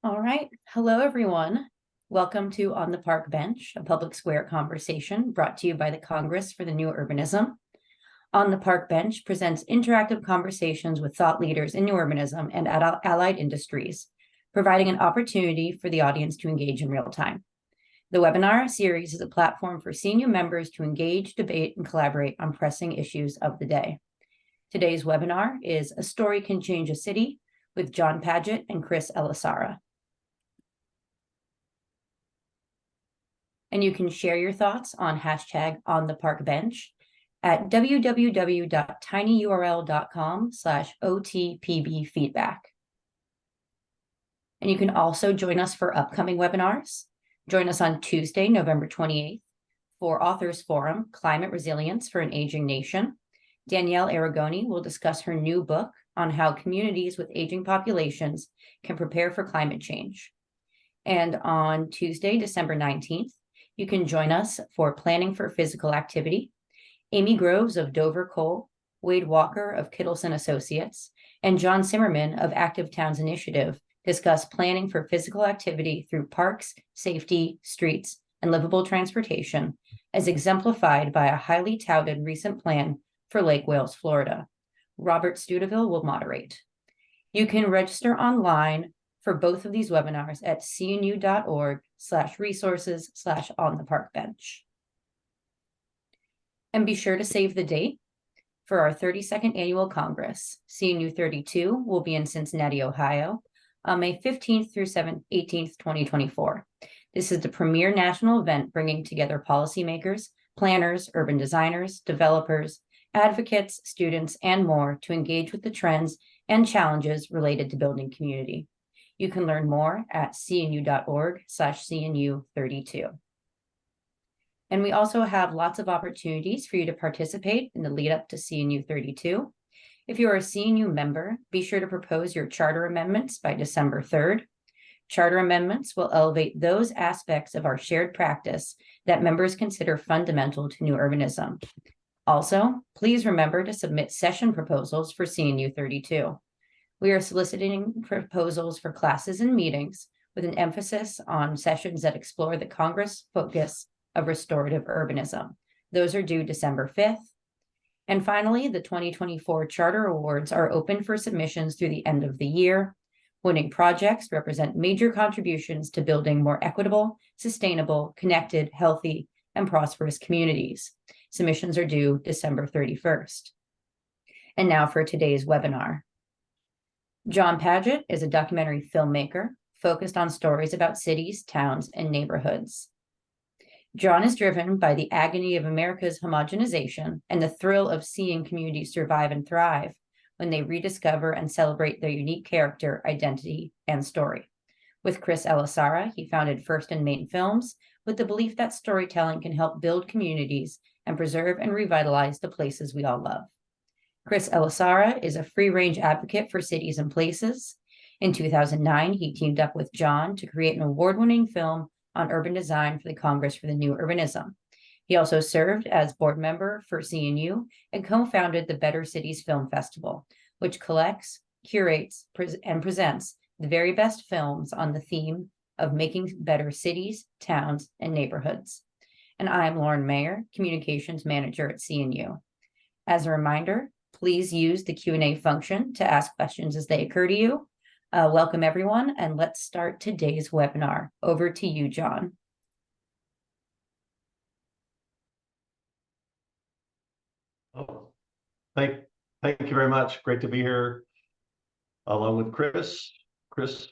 All right. Hello, everyone. Welcome to On the Park Bench, a public square conversation brought to you by the Congress for the New Urbanism. On the Park Bench presents interactive conversations with thought leaders in new urbanism and allied industries, providing an opportunity for the audience to engage in real time. The webinar series is a platform for CNU members to engage, debate, and collaborate on pressing issues of the day. Today's webinar is A Story Can Change a City with John Paget and Chris Elisara. And you can share your thoughts on hashtag #OnTheParkBench at www.tinyurl.com/OTPBfeedback. And you can also join us for upcoming webinars. Join us on Tuesday, November 28th for Authors Forum, Climate Resilience for an Aging Nation. Danielle Aragoni will discuss her new book on how communities with aging populations can prepare for climate change. And on Tuesday, December 19th, you can join us for Planning for Physical Activity. Amy Groves of Dover Cole, Wade Walker of Kittleson Associates, and John Zimmerman of Active Towns Initiative discuss planning for physical activity through parks, safety, streets, and livable transportation, as exemplified by a highly touted recent plan for Lake Wales, Florida. Robert Studeville will moderate. You can register online for both of these webinars at cnu.org/resources/ontheparkbench. And be sure to save the date for our 32nd Annual Congress. CNU 32 will be in Cincinnati, Ohio, on May 15th through 18th, 2024. This is the premier national event bringing together policymakers, planners, urban designers, developers, advocates, students, and more to engage with the trends and challenges related to building community. You can learn more at cnu.org/CNU32. And we also have lots of opportunities for you to participate in the lead up to CNU 32. If you are a CNU member, be sure to propose your charter amendments by December 3rd. Charter amendments will elevate those aspects of our shared practice that members consider fundamental to new urbanism. Also, please remember to submit session proposals for CNU 32. We are soliciting proposals for classes and meetings with an emphasis on sessions that explore the Congress focus of restorative urbanism. Those are due December 5th. And finally, the 2024 Charter Awards are open for submissions through the end of the year. Winning projects represent major contributions to building more equitable, sustainable, connected, healthy, and prosperous communities. Submissions are due December 31st. And now for today's webinar. John Paget is a documentary filmmaker focused on stories about cities, towns, and neighborhoods. John is driven by the agony of America's homogenization and the thrill of seeing communities survive and thrive when they rediscover and celebrate their unique character, identity, and story. With Chris Elisara, he founded First and Main Films with the belief that storytelling can help build communities and preserve and revitalize the places we all love. Chris Elisara is a free-range advocate for cities and places. In 2009, he teamed up with John to create an award-winning film on urban design for the Congress for the New Urbanism. He also served as board member for CNU and co-founded the Better Cities Film Festival, which collects, curates, and presents the very best films on the theme of making better cities, towns, and neighborhoods. And I'm Lauren Mayer, Communications Manager at CNU. As a reminder, please use the Q&A function to ask questions as they occur to you. Welcome, everyone, and let's start today's webinar. Over to you, John. Oh, thank you very much. Great to be here along with Chris. Chris,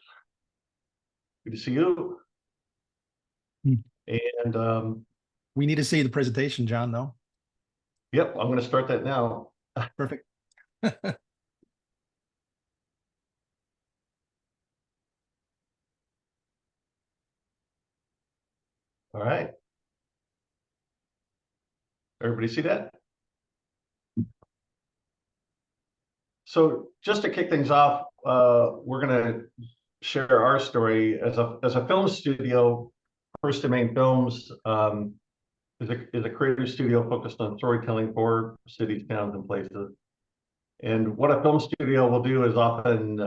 good to see you. And we need to see the presentation, John, though. Yep, I'm going to start that now. Perfect. All right. Everybody see that? So just to kick things off, we're going to share our story as a film studio. First and Main Films is a creative studio focused on storytelling for cities, towns, and places. And what a film studio will do is often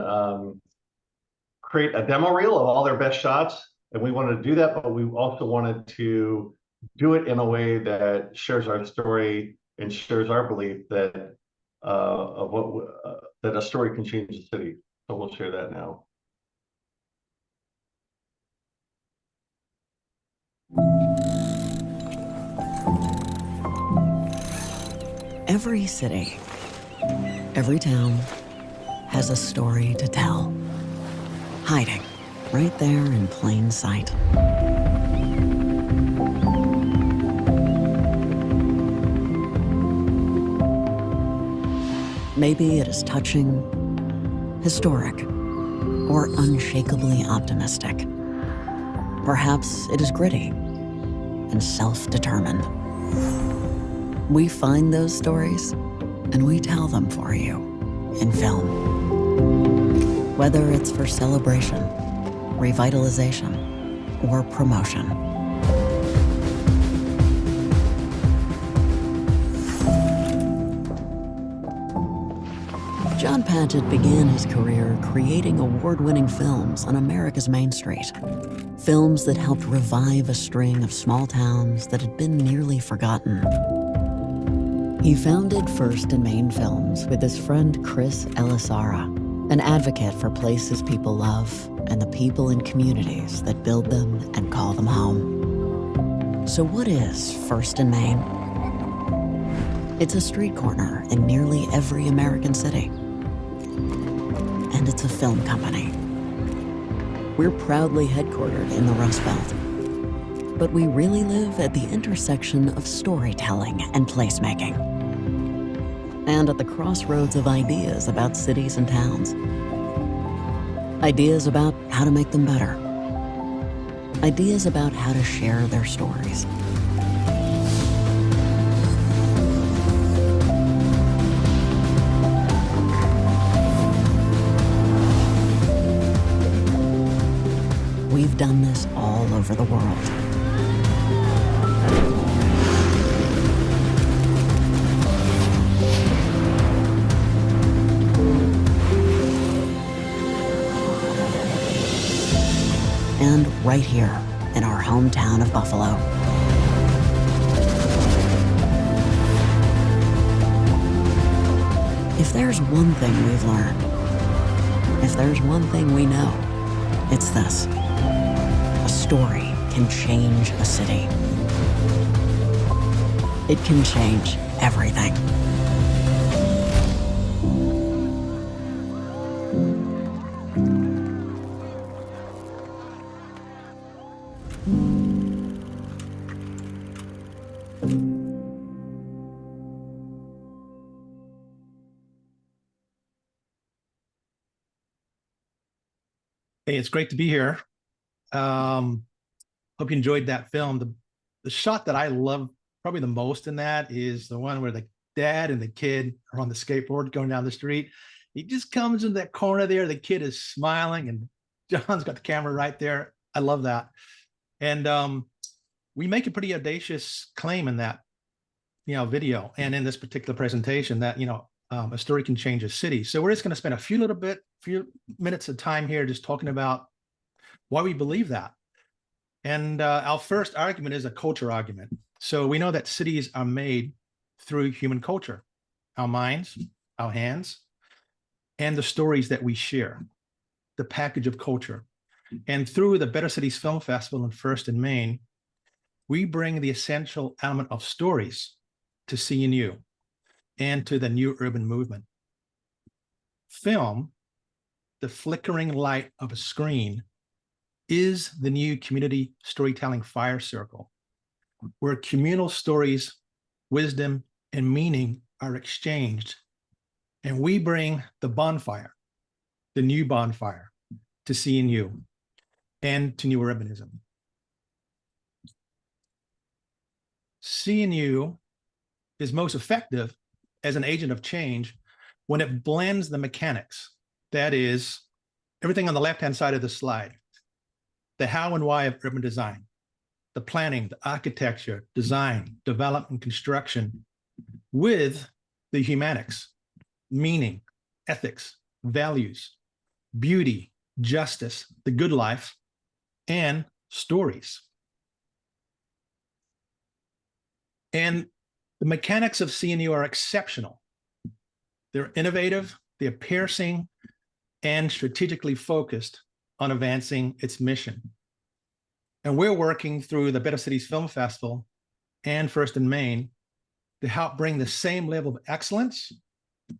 create a demo reel of all their best shots. And we wanted to do that, but we also wanted to do it in a way that shares our story and shares our belief that that a story can change the city. So we'll share that now. Every city, every town has a story to tell, hiding right there in plain sight. Maybe it is touching, historic, or unshakably optimistic. Perhaps it is gritty and self-determined. We find those stories and we tell them for you in film. Whether it's for celebration, revitalization, or promotion. John Paget began his career creating award-winning films on America's Main Street. Films that helped revive a string of small towns that had been nearly forgotten. He founded First and Main Films with his friend Chris Elisara, an advocate for places people love and the people and communities that build them and call them home. So what is First and Main? It's a street corner in nearly every American city. And it's a film company. We're proudly headquartered in the Rust Belt. But we really live at the intersection of storytelling and placemaking. And at the crossroads of ideas about cities and towns. Ideas about how to make them better. Ideas about how to share their stories. We've done this all over the world. And right here in our hometown of Buffalo. If there's one thing we've learned, if there's one thing we know, it's this. A story can change a city. It can change everything. Hey, it's great to be here. Hope you enjoyed that film. The shot that I love probably the most in that is the one where the dad and the kid are on the skateboard going down the street. He just comes in that corner there. The kid is smiling and John's got the camera right there. I love that. And we make a pretty audacious claim in that, video and in this particular presentation that, a story can change a city. So we're just going to spend a few minutes of time here just talking about why we believe that. And our first argument is a culture argument. So we know that cities are made through human culture, our minds, our hands, and the stories that we share, the package of culture. And through the Better Cities Film Festival in First and Main, we bring the essential element of stories to C&U and to the new urban movement. Film, the flickering light of a screen, is the new community storytelling fire circle, where communal stories, wisdom, and meaning are exchanged. And we bring the bonfire, the new bonfire, to C&U and to new urbanism. C&U is most effective as an agent of change when it blends the mechanics. That is, everything on the left-hand side of the slide, the how and why of urban design, the planning, the architecture, design, development, construction, with the humanics, meaning, ethics, values, beauty, justice, the good life, and stories. And the mechanics of CNU are exceptional. They're innovative, they're piercing, and strategically focused on advancing its mission. And we're working through the Better Cities Film Festival and First and Main to help bring the same level of excellence,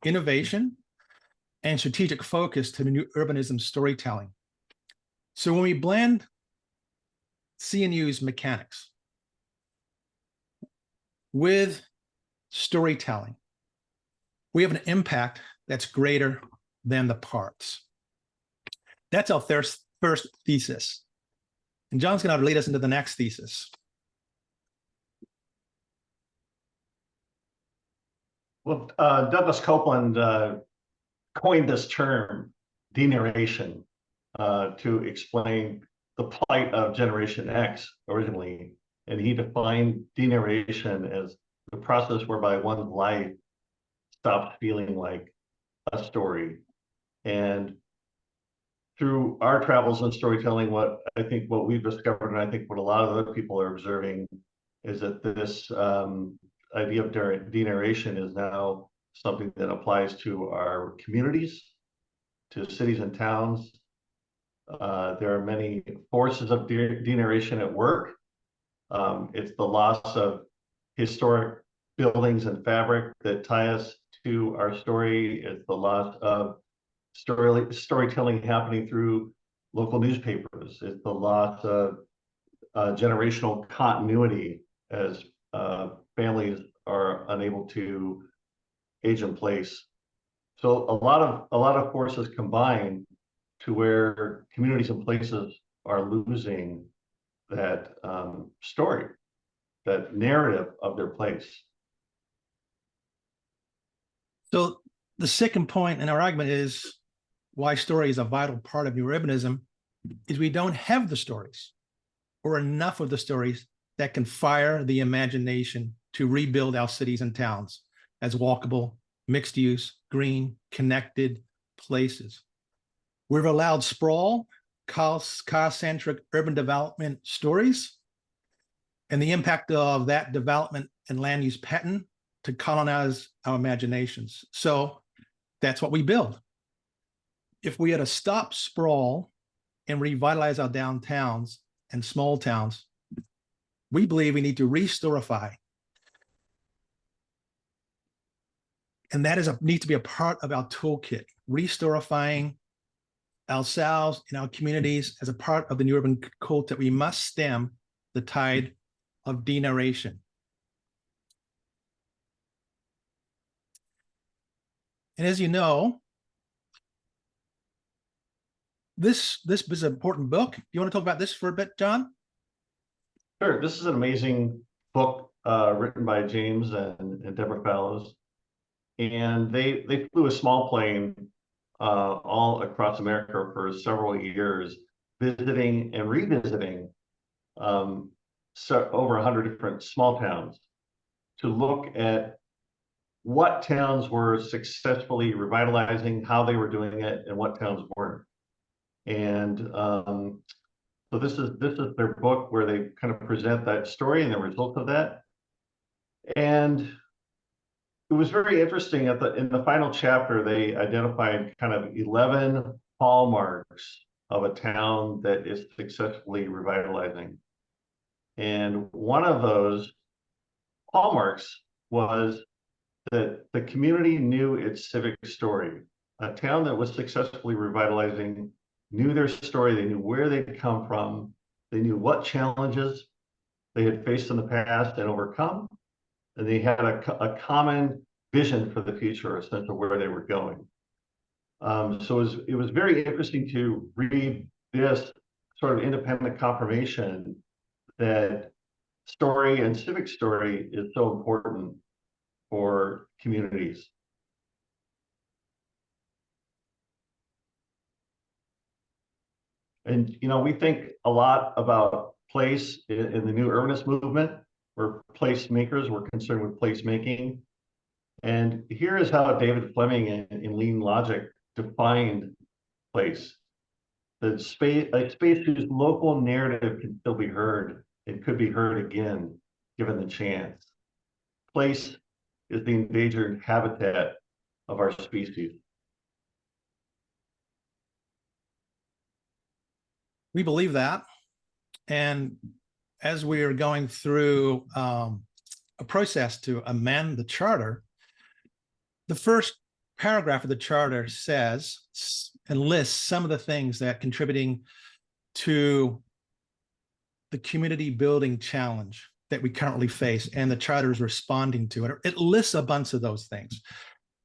innovation, and strategic focus to the new urbanism storytelling. So when we blend CNU's mechanics with storytelling, we have an impact that's greater than the parts. That's our first thesis. And John's going to lead us into the next thesis. Well, Douglas Copeland coined this term, denarration, to explain the plight of Generation X originally. And he defined denarration as the process whereby one's life stops feeling like a story. And through our travels in storytelling, what we've discovered, and I think what a lot of other people are observing, is that this idea of denarration is now something that applies to our communities, to cities and towns. There are many forces of denarration at work. It's the loss of historic buildings and fabric that tie us to our story. It's the loss of storytelling happening through local newspapers. It's the loss of generational continuity as families are unable to age in place. So a lot of forces combine to where communities and places are losing that story, that narrative of their place. So the second point in our argument is why story is a vital part of new urbanism is we don't have the stories or enough of the stories that can fire the imagination to rebuild our cities and towns as walkable, mixed use, green, connected places. We've allowed sprawl, car-centric urban development stories, and the impact of that development and land use pattern to colonize our imaginations. So that's what we build. If we had to stop sprawl and revitalize our downtowns and small towns, we believe we need to restorify. And that needs to be a part of our toolkit, restorifying ourselves and our communities as a part of the new urban cult that we must stem the tide of denarration. And as you know, this is an important book. You want to talk about this for a bit, John? Sure. This is an amazing book written by James and Deborah Fallows. And they flew a small plane all across America for several years, visiting and revisiting over 100 different small towns to look at what towns were successfully revitalizing, how they were doing it, and what towns weren't. And so this is their book where they kind of present that story and the result of that. And it was very interesting in the final chapter, they identified kind of 11 hallmarks of a town that is successfully revitalizing. And one of those hallmarks was that the community knew its civic story. A town that was successfully revitalizing knew their story. They knew where they'd come from. They knew what challenges they had faced in the past and overcome. And they had a common vision for the future, a sense of where they were going. So it was very interesting to read this sort of independent confirmation that story and civic story is so important for communities. And, we think a lot about place in the new urbanist movement. We're placemakers, we're concerned with placemaking. And here is how David Fleming in Lean Logic defined place. The space, a space whose local narrative can still be heard and could be heard again, given the chance. Place is the endangered habitat of our species. We believe that. And as we are going through a process to amend the charter, the first paragraph of the charter says and lists some of the things that contributing to the community building challenge that we currently face, and the charter is responding to it. It lists a bunch of those things: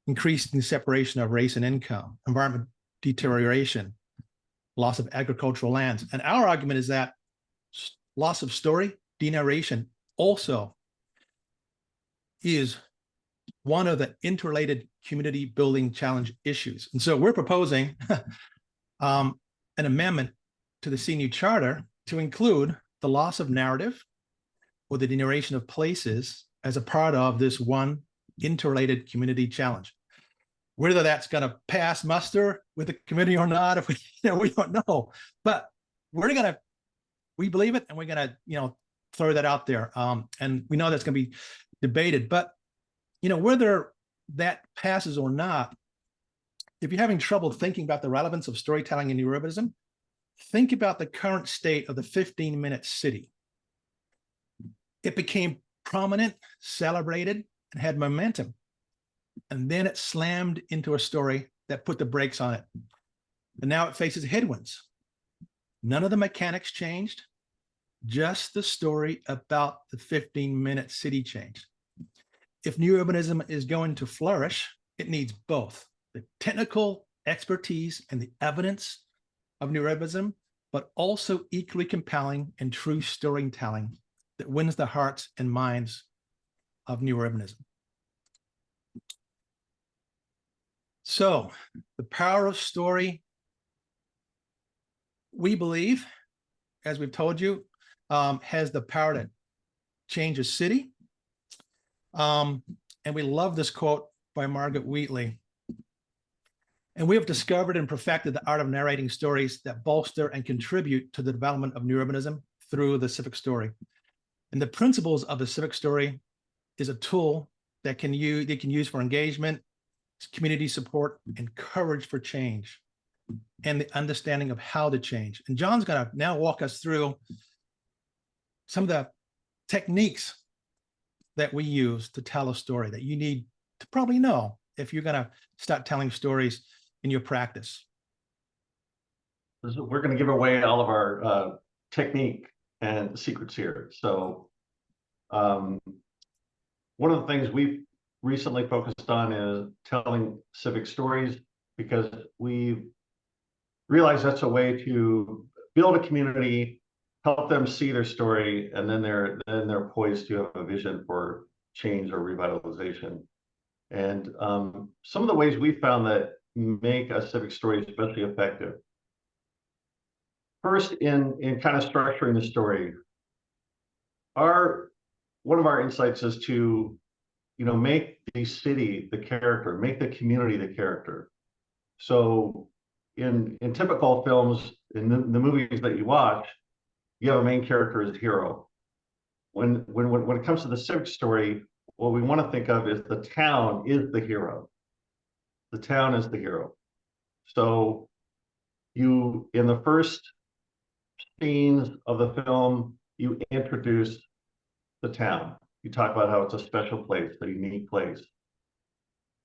increasing separation of race and income, environment deterioration, loss of agricultural lands. And our argument is that loss of story, denarration also is one of the interrelated community building challenge issues. And so we're proposing an amendment to the CNU charter to include the loss of narrative or the denarration of places as a part of this one interrelated community challenge. Whether that's going to pass muster with the committee or not, if we, we don't know, but we believe it, and we're going to, throw that out there. And we know that's going to be debated, but whether that passes or not, if you're having trouble thinking about the relevance of storytelling in urbanism, think about the current state of the 15-minute city. It became prominent, celebrated, and had momentum. And then it slammed into a story that put the brakes on it. And now it faces headwinds. None of the mechanics changed, just the story about the 15-minute city changed. If new urbanism is going to flourish, it needs both the technical expertise and the evidence of new urbanism, but also equally compelling and true storytelling that wins the hearts and minds of new urbanism. So the power of story, we believe, as we've told you, has the power to change a city. And we love this quote by Margaret Wheatley. And we have discovered and perfected the art of narrating stories that bolster and contribute to the development of new urbanism through the civic story. And the principles of the civic story is a tool that can use for engagement, community support, and courage for change, and the understanding of how to change. And John's going to now walk us through some of the techniques that we use to tell a story that you need to probably know if you're going to start telling stories in your practice. We're going to give away all of our technique and secrets here. So one of the things we've recently focused on is telling civic stories, because we realize that's a way to build a community, help them see their story, and then they're poised to have a vision for change or revitalization. And some of the ways we found that make a civic story especially effective. First, in kind of structuring the story, one of our insights is to make the city the character, make the community the character. So in typical films, in the movies that you watch, you have a main character as a hero. When it comes to the civic story, what we want to think of is the town is the hero. The town is the hero. So in the first scenes of the film, you introduce the town. You talk about how it's a special place, a unique place.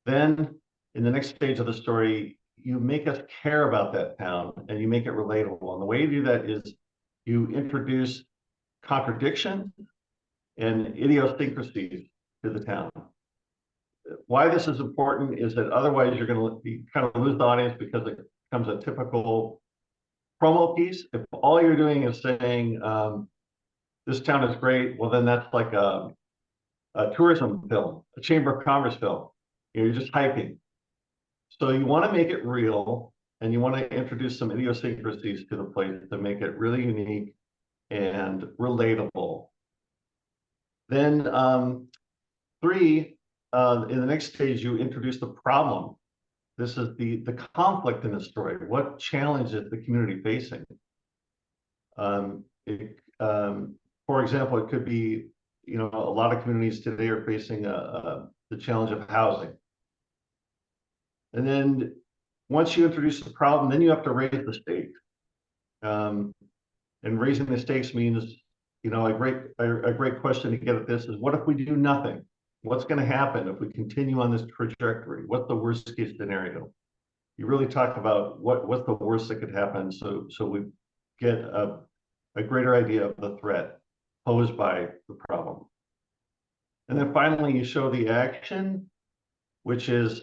Then in the next stage of the story, you make us care about that town and you make it relatable. And the way you do that is you introduce contradiction and idiosyncrasies to the town. Why this is important is that otherwise you're going to kind of lose the audience, because it becomes a typical promo piece. If all you're doing is saying this town is great, well then that's like a tourism film, a Chamber of Commerce film. You're just hyping. So you want to make it real, and you want to introduce some idiosyncrasies to the place to make it really unique and relatable. Then three, in the next stage, you introduce the problem This is the conflict in the story. What challenge is the community facing? For example, it could be, a lot of communities today are facing the challenge of housing. And then once you introduce the problem, then you have to raise the stakes. And raising the stakes means, a great question to get at this is, what if we do nothing? What's going to happen if we continue on this trajectory? What's the worst case scenario? You really talk about what's the worst that could happen, so we get a greater idea of the threat posed by the problem. And then finally, you show the action, which is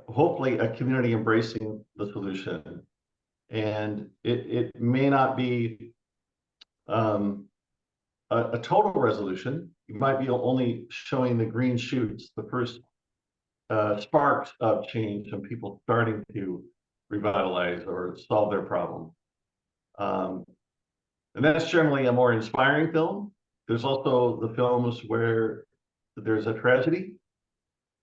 hopefully a community embracing the solution. And it may not be a total resolution. You might be only showing the green shoots, the first sparks of change, and people starting to revitalize or solve their problem. And that's generally a more inspiring film. There's also the films where there's a tragedy,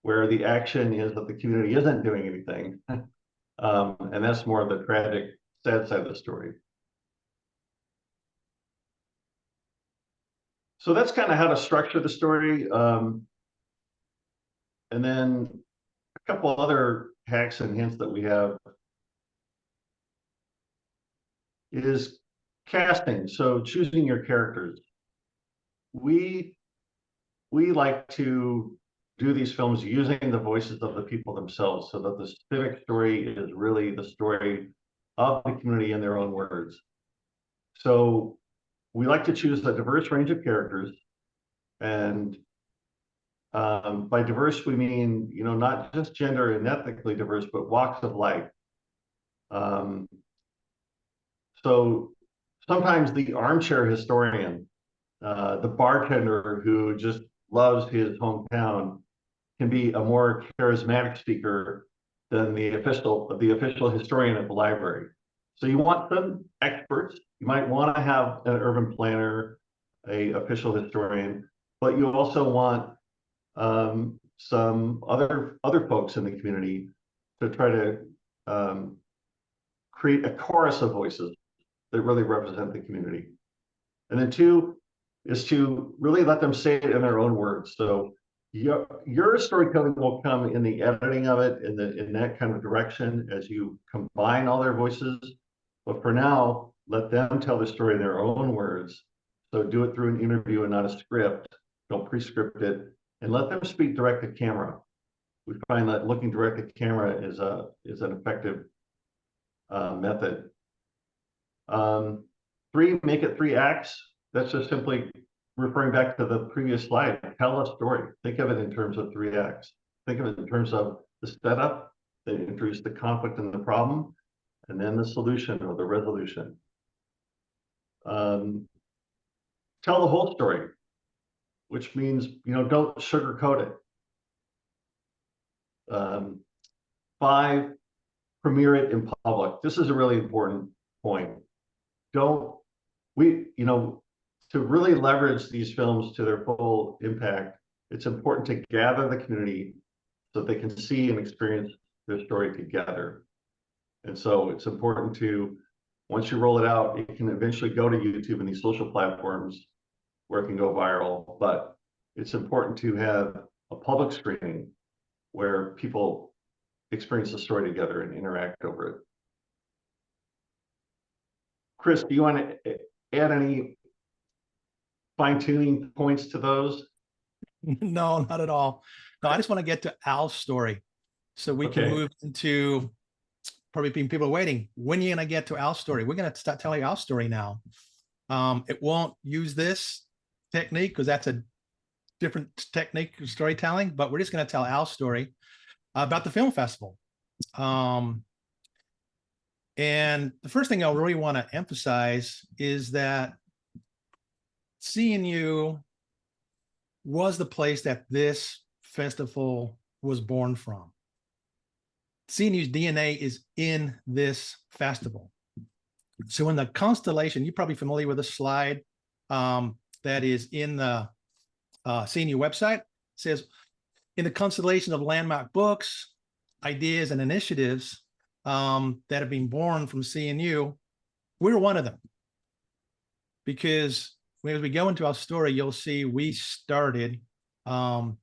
where the action is that the community isn't doing anything. And that's more of the tragic, sad side of the story. So that's kind of how to structure the story. And then a couple other hacks and hints that we have is casting. So choosing your characters. We like to do these films using the voices of the people themselves, so that the civic story is really the story of the community in their own words. So we like to choose a diverse range of characters, and by diverse we mean, not just gender and ethnically diverse, but walks of life. So sometimes the armchair historian, the bartender who just loves his hometown, can be a more charismatic speaker than the official historian at the library. So you want some experts. You might want to have an urban planner, a official historian, but you also want some other folks in the community to try to create a chorus of voices that really represent the community. And then two is to really let them say it in their own words. So your storytelling will come in the editing of it, in that kind of direction, as you combine all their voices. But for now, let them tell the story in their own words. So do it through an interview and not a script. Don't pre-script it, and let them speak direct to camera. We find that looking direct at camera is an effective method. 3, make it 3 acts. That's just simply referring back to the previous slide. Tell a story. Think of it in terms of 3 acts. Think of it in terms of the setup, that introduce the conflict and the problem, and then the solution or the resolution. Tell the whole story, which means, don't sugarcoat it. 5, premiere it in public. This is a really important point. To really leverage these films to their full impact, it's important to gather the community so they can see and experience their story together. And so it's important to, once you roll it out, it can eventually go to YouTube and these social platforms where it can go viral. But it's important to have a public screening where people experience the story together and interact over it. Chris, do you want to add any fine-tuning points to those? No, not at all. No, I just want to get to Al's story so we can move into probably being people waiting. When are you going to get to Al's story? We're going to start telling Al's story now. It won't use this technique because that's a different technique of storytelling, but we're just going to tell Al's story about the film festival. And the first thing I really want to emphasize is that CNU was the place that this festival was born from. CNU's DNA is in this festival. So in the constellation, you're probably familiar with a slide that is in the CNU website. It says, in the constellation of landmark books, ideas and initiatives that have been born from CNU. We're one of them, because as we go into our story, you'll see we started in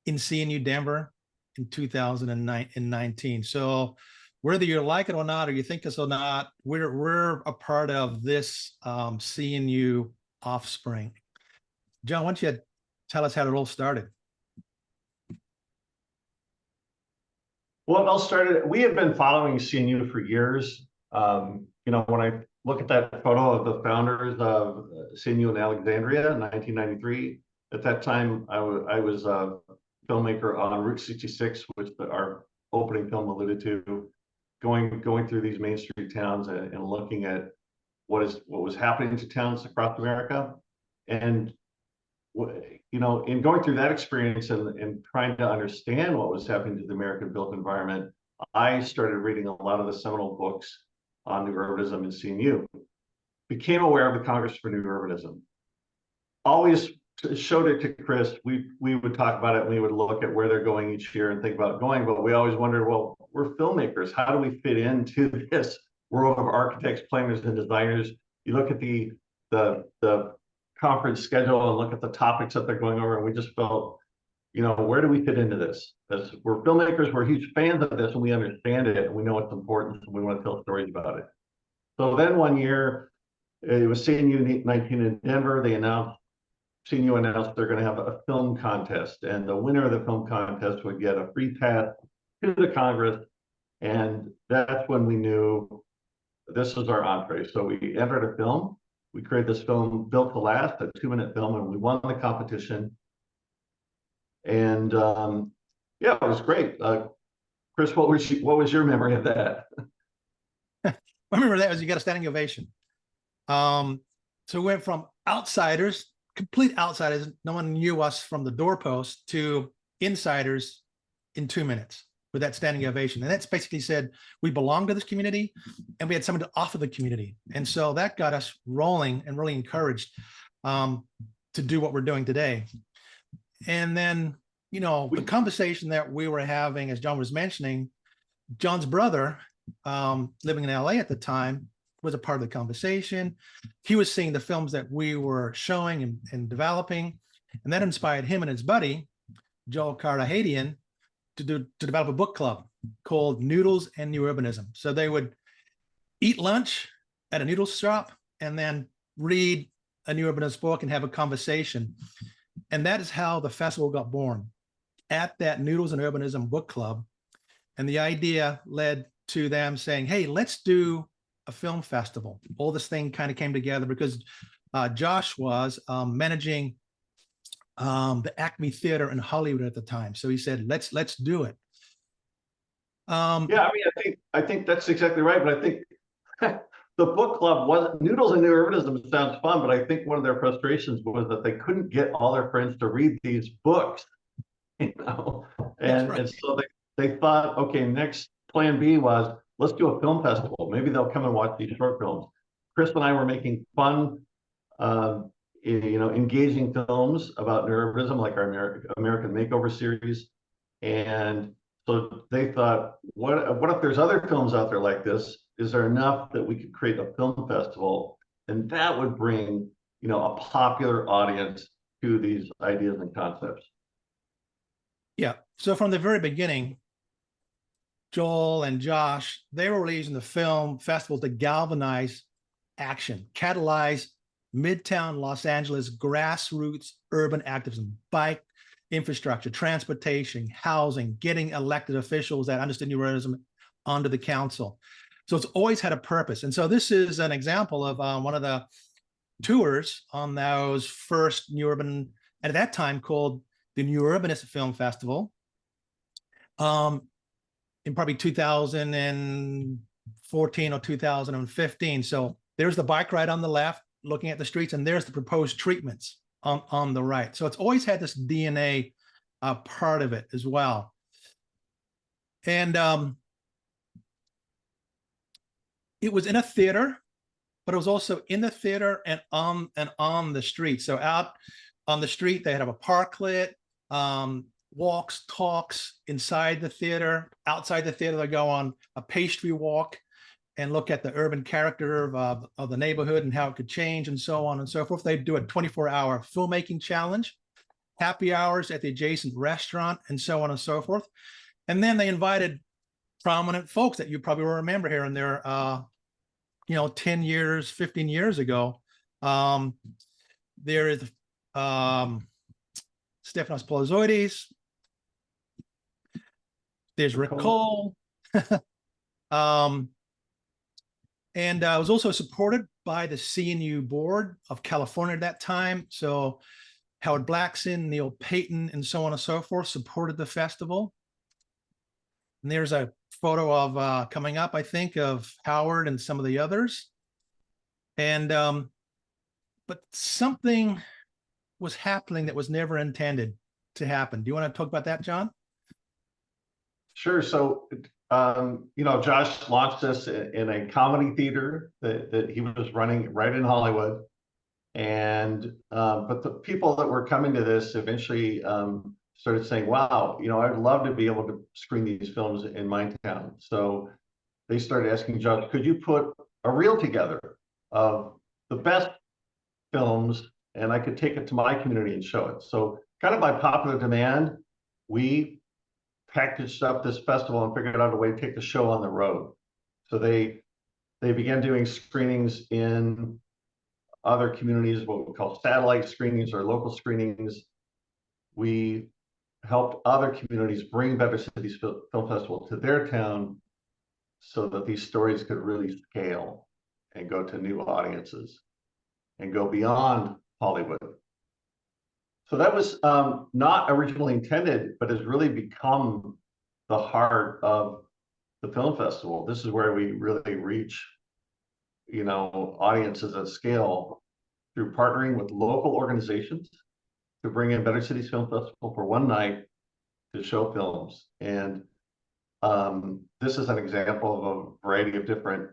CNU Denver in 2019. So whether you like it or not, or you think us or not, we're a part of this CNU offspring. John, why don't you tell us how it all started? Well, it all started, we have been following CNU for years. You know, when I look at that photo of the founders of CNU in Alexandria in 1993, at that time, I was a filmmaker on Route 66, which our opening film alluded to, going through these Main Street towns and looking at what was happening to towns across America. And you know, in going through that experience and trying to understand what was happening to the American built environment, I started reading a lot of the seminal books on new urbanism in CNU. Became aware of the Congress for New Urbanism. Always showed it to Chris. We would talk about it, and we would look at where they're going each year and think about going, but we always wondered, well, we're filmmakers. How do we fit into this world of architects, planners, and designers? You look at the conference schedule and look at the topics that they're going over, and we just felt, you know, where do we fit into this? As we're filmmakers, we're huge fans of this, and we understand it, and we know it's important, and we want to tell stories about it. So then one year, it was CNU 19 in Denver. CNU announced they're going to have a film contest, and the winner of the film contest would get a free pass to the Congress, and that's when we knew this was our entree. So we entered a film. We created this film, Built to Last, a 2-minute film, and we won the competition. And yeah, it was great. Chris, what was your memory of that? I remember that was you got a standing ovation. So we went from outsiders, complete outsiders, no one knew us from the doorpost, to insiders in 2 minutes with that standing ovation. And that's basically said we belong to this community and we had something to offer the community. And so that got us rolling and really encouraged to do what we're doing today. And then, you know, the conversation that we were having, as John was mentioning, John's brother, living in LA at the time, was a part of the conversation. He was seeing the films that we were showing and developing, and that inspired him and his buddy, Joel Cartahadian, to develop a book club called Noodles and New Urbanism. So they would eat lunch at a noodle shop and then read a New Urbanism book and have a conversation. And that is how the festival got born, at that Noodles and Urbanism book club. And the idea led to them saying, hey, let's do a film festival. All this thing kind of came together because Josh was managing the Acme Theater in Hollywood at the time. So he said, let's do it. Yeah, I mean, I think that's exactly right. But I think the book club wasn't, Noodles and New Urbanism sounds fun, but I think one of their frustrations was that they couldn't get all their friends to read these books, you know. And, right. And so they thought, okay, next plan B was, let's do a film festival. Maybe they'll come and watch these short films. Chris and I were making fun, you know, engaging films about urbanism, like our American Makeover series. And so they thought, what if there's other films out there like this? Is there enough that we could create a film festival? And that would bring, you know, a popular audience to these ideas and concepts. Yeah. So from the very beginning, Joel and Josh, they were releasing the film festival to galvanize action, catalyze Midtown Los Angeles grassroots urban activism, bike infrastructure, transportation, housing, getting elected officials that understood new urbanism onto the council. So it's always had a purpose. And so this is an example of one of the tours on those first New Urban, at that time called the New Urbanist Film Festival, in probably 2014 or 2015. So there's the bike ride on the left, looking at the streets, and there's the proposed treatments on the right. So it's always had this DNA part of it as well. And it was in a theater, but it was also in the theater and on the street. So out on the street, they had a park lit. walks, talks inside the theater. Outside the theater, they go on a pastry walk and look at the urban character of the neighborhood and how it could change and so on and so forth. They do a 24-hour filmmaking challenge, happy hours at the adjacent restaurant, and so on and so forth. And then they invited prominent folks that you probably will remember here and there, 10 years, 15 years ago. There is Stefanos Polozoides. There's Rick Cole. And was also supported by the CNU board of California at that time. So Howard Blackson, Neil Payton, and so on and so forth supported the festival. And there's a photo of coming up, I think, of Howard and some of the others. And but something was happening that was never intended to happen. Do you want to talk about that, John? Sure. So, Josh launched this in a comedy theater that he was running right in Hollywood. And, but the people that were coming to this eventually started saying, wow, I'd love to be able to screen these films in my town. So they started asking Josh, could you put a reel together of the best films and I could take it to my community and show it. So kind of by popular demand, we packaged up this festival and figured out a way to take the show on the road. So they began doing screenings in other communities, what we call satellite screenings or local screenings. We helped other communities bring Better Cities Film Festival to their town so that these stories could really scale and go to new audiences and go beyond Hollywood. So that was not originally intended, but has really become the heart of the film festival. This is where we really reach, audiences at scale through partnering with local organizations to bring in Better Cities Film Festival for one night to show films. And this is an example of a variety of different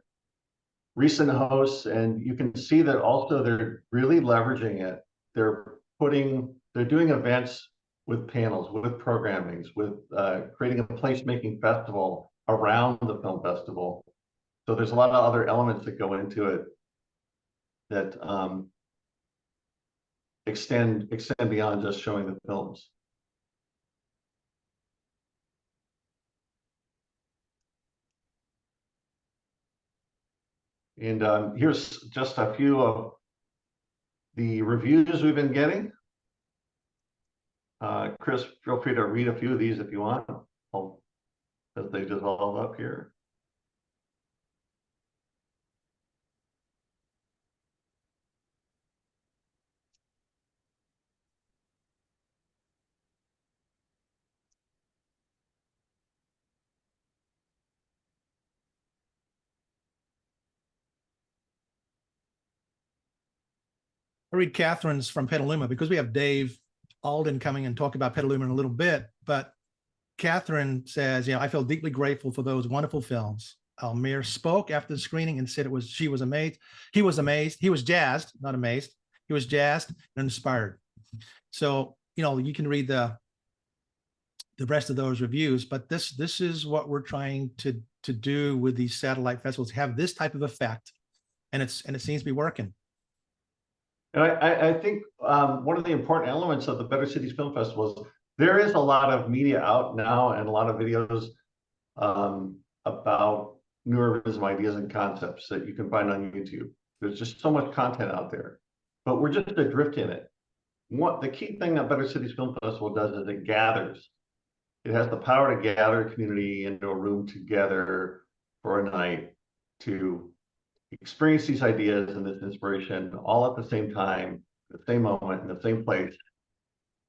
recent hosts, and you can see that also they're really leveraging it. They're doing events with panels, with programmings, with creating a placemaking festival around the film festival. So there's a lot of other elements that go into it that extend beyond just showing the films. And here's just a few of the reviews we've been getting. Chris, feel free to read a few of these if you want, as they dissolve up here. I read Catherine's from Petaluma because we have Dave Alden coming and talk about Petaluma in a little bit. But Catherine says, I feel deeply grateful for those wonderful films. Almir spoke after the screening and said she was amazed. He was amazed. He was jazzed, not amazed. He was jazzed and inspired. So, you can read the rest of those reviews, but this is what we're trying to do with these satellite festivals, have this type of effect, and it seems to be working. And I think one of the important elements of the Better Cities Film Festival is there is a lot of media out now and a lot of videos about new urbanism ideas and concepts that you can find on YouTube. There's just so much content out there, but we're just adrift in it. The key thing that Better Cities Film Festival does is it gathers. It has the power to gather community into a room together for a night to experience these ideas and this inspiration all at the same time, the same moment, in the same place,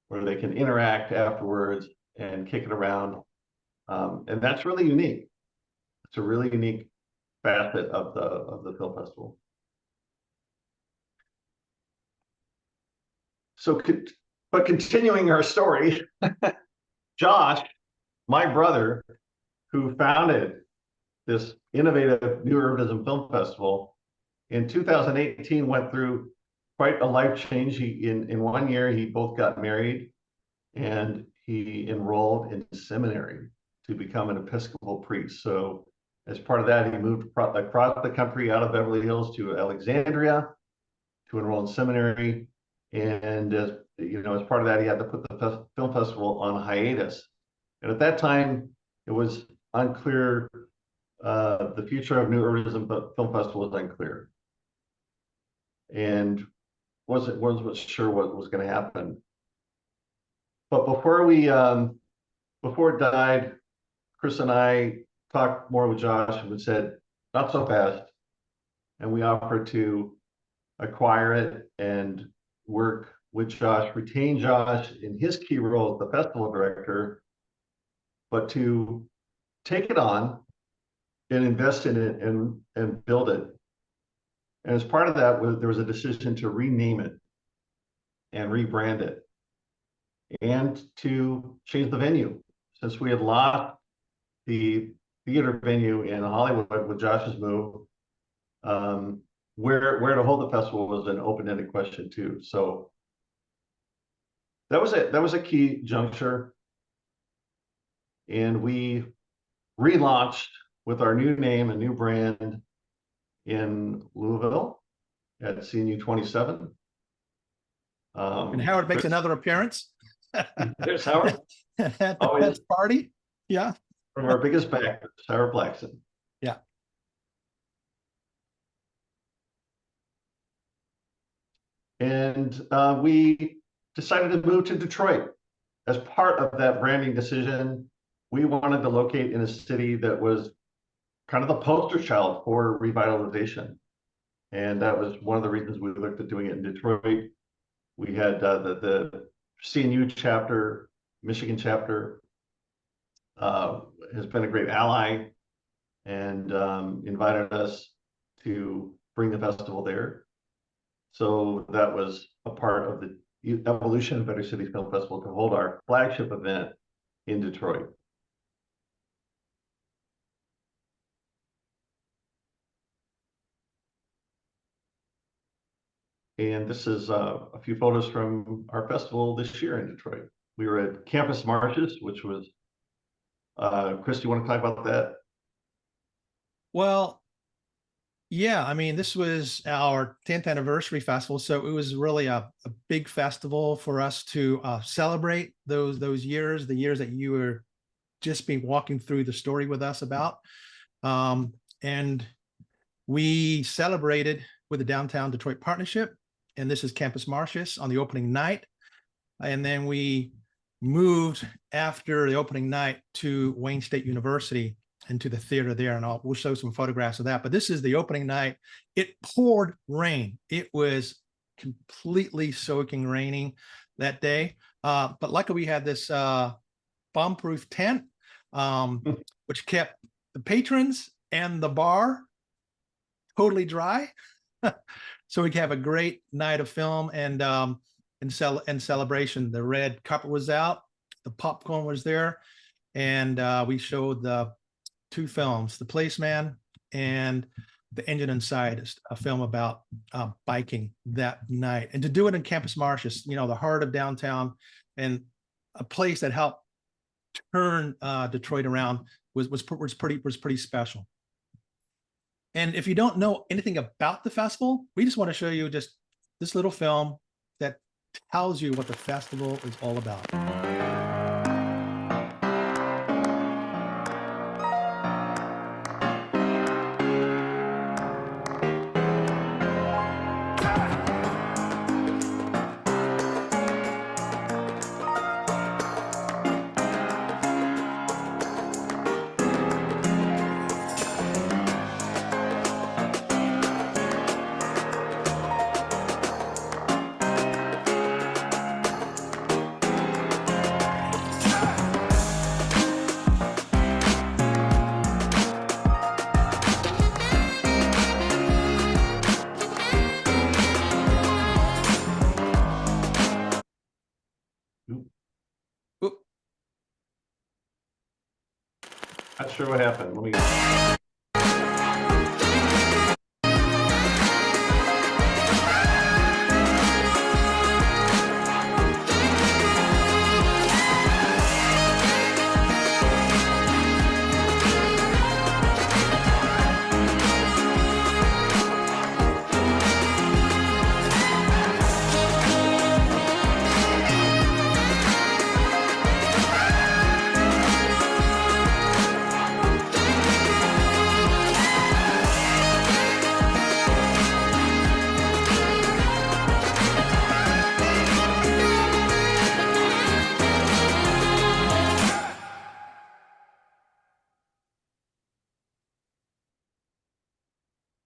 where they can interact afterwards and kick it around. And that's really unique. It's a really unique facet of the film festival. So, but continuing our story, Josh, my brother, who founded this innovative New Urbanism Film Festival, in 2018 went through quite a life change. In 1 year, he both got married, and he enrolled in seminary to become an Episcopal priest. So as part of that, he moved across the country out of Beverly Hills to Alexandria to enroll in seminary. And as part of that, he had to put the film festival on hiatus. And at that time, it was unclear. The future of New Urbanism Film Festival was unclear, and wasn't sure what was going to happen. But before it died, Chris and I talked more with Josh and said, not so fast. And we offered to acquire it and work with Josh, retain Josh in his key role as the festival director, but to take it on and invest in it and build it. And as part of that, there was a decision to rename it and rebrand it and to change the venue. Since we had lost the theater venue in Hollywood with Josh's move, where to hold the festival was an open-ended question too. So that was it. That was a key juncture. And we relaunched with our new name and new brand in Louisville at CNU 27. And Howard makes another appearance. There's Howard. At the best party. Yeah. From our biggest backers, Howard Blackson. Yeah. And we decided to move to Detroit. As part of that branding decision, we wanted to locate in a city that was kind of the poster child for revitalization. And that was one of the reasons we looked at doing it in Detroit. We had the CNU chapter, Michigan chapter, has been a great ally and invited us to bring the festival there. So that was a part of the evolution of Better Cities Film Festival to hold our flagship event in Detroit. And this is a few photos from our festival this year in Detroit. We were at Campus Marshes, which was, Chris, do you want to talk about that? Well, yeah, I mean, this was our 10th anniversary festival, so it was really a big festival for us to celebrate those years, the years that you were just been walking through the story with us about. And we celebrated with the Downtown Detroit Partnership, and this is Campus Marshes on the opening night. And then we moved after the opening night to Wayne State University and to the theater there, and we'll show some photographs of that. But this is the opening night. It poured rain. It was completely soaking raining that day. But luckily we had this bomb-proof tent, which kept the patrons and the bar totally dry. So we can have a great night of film and celebration. The red carpet was out, the popcorn was there, and we showed the two films, The Placeman and The Engine Inside, a film about biking that night. And to do it in Campus Marshes, the heart of downtown, and a place that helped turn Detroit around was pretty special. And if you don't know anything about the festival, we just want to show you just this little film that tells you what the festival is all about. Not sure what happened. Let me.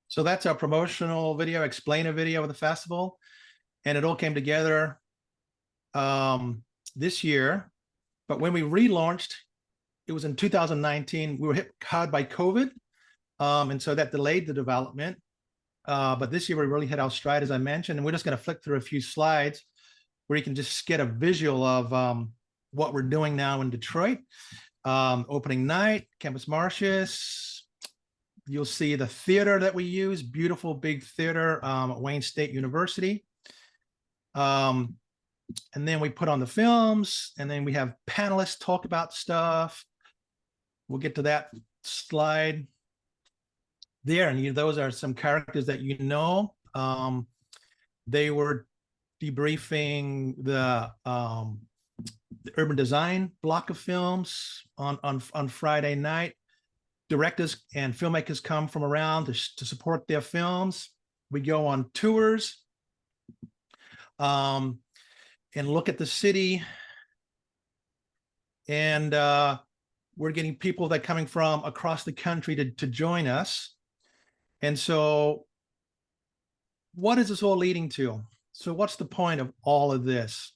So that's our promotional video, explainer video of the festival. And it all came together this year. But when we relaunched, it was in 2019. We were hit hard by COVID. And so that delayed the development. But this year we really hit our stride, as I mentioned. And we're just going to flick through a few slides where you can just get a visual of what we're doing now in Detroit. Opening night, Campus Martius. You'll see the theater that we use, beautiful big theater at Wayne State University. And then we put on the films, and then we have panelists talk about stuff. We'll get to that slide there. And those are some characters that you know. They were debriefing the urban design block of films on Friday night. Directors and filmmakers come from around to support their films. We go on tours and look at the city. And we're getting people that are coming from across the country to join us. And so what is this all leading to? So what's the point of all of this?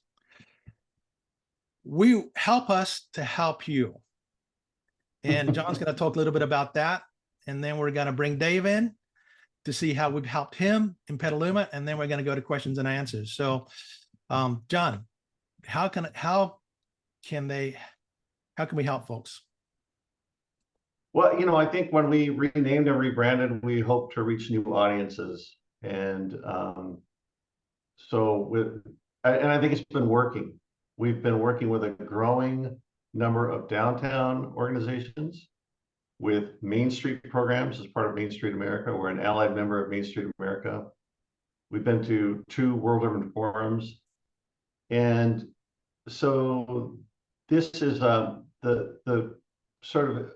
We help us to help you. And John's going to talk a little bit about that. And then we're going to bring Dave in to see how we've helped him in Petaluma. And then we're going to go to questions and answers. So, John, how can we help folks? Well, you know, I think when we renamed and rebranded, we hope to reach new audiences. And I think it's been working. We've been working with a growing number of downtown organizations, with Main Street programs as part of Main Street America. We're an allied member of Main Street America. We've been to 2 World Urban Forums. And so this is the sort of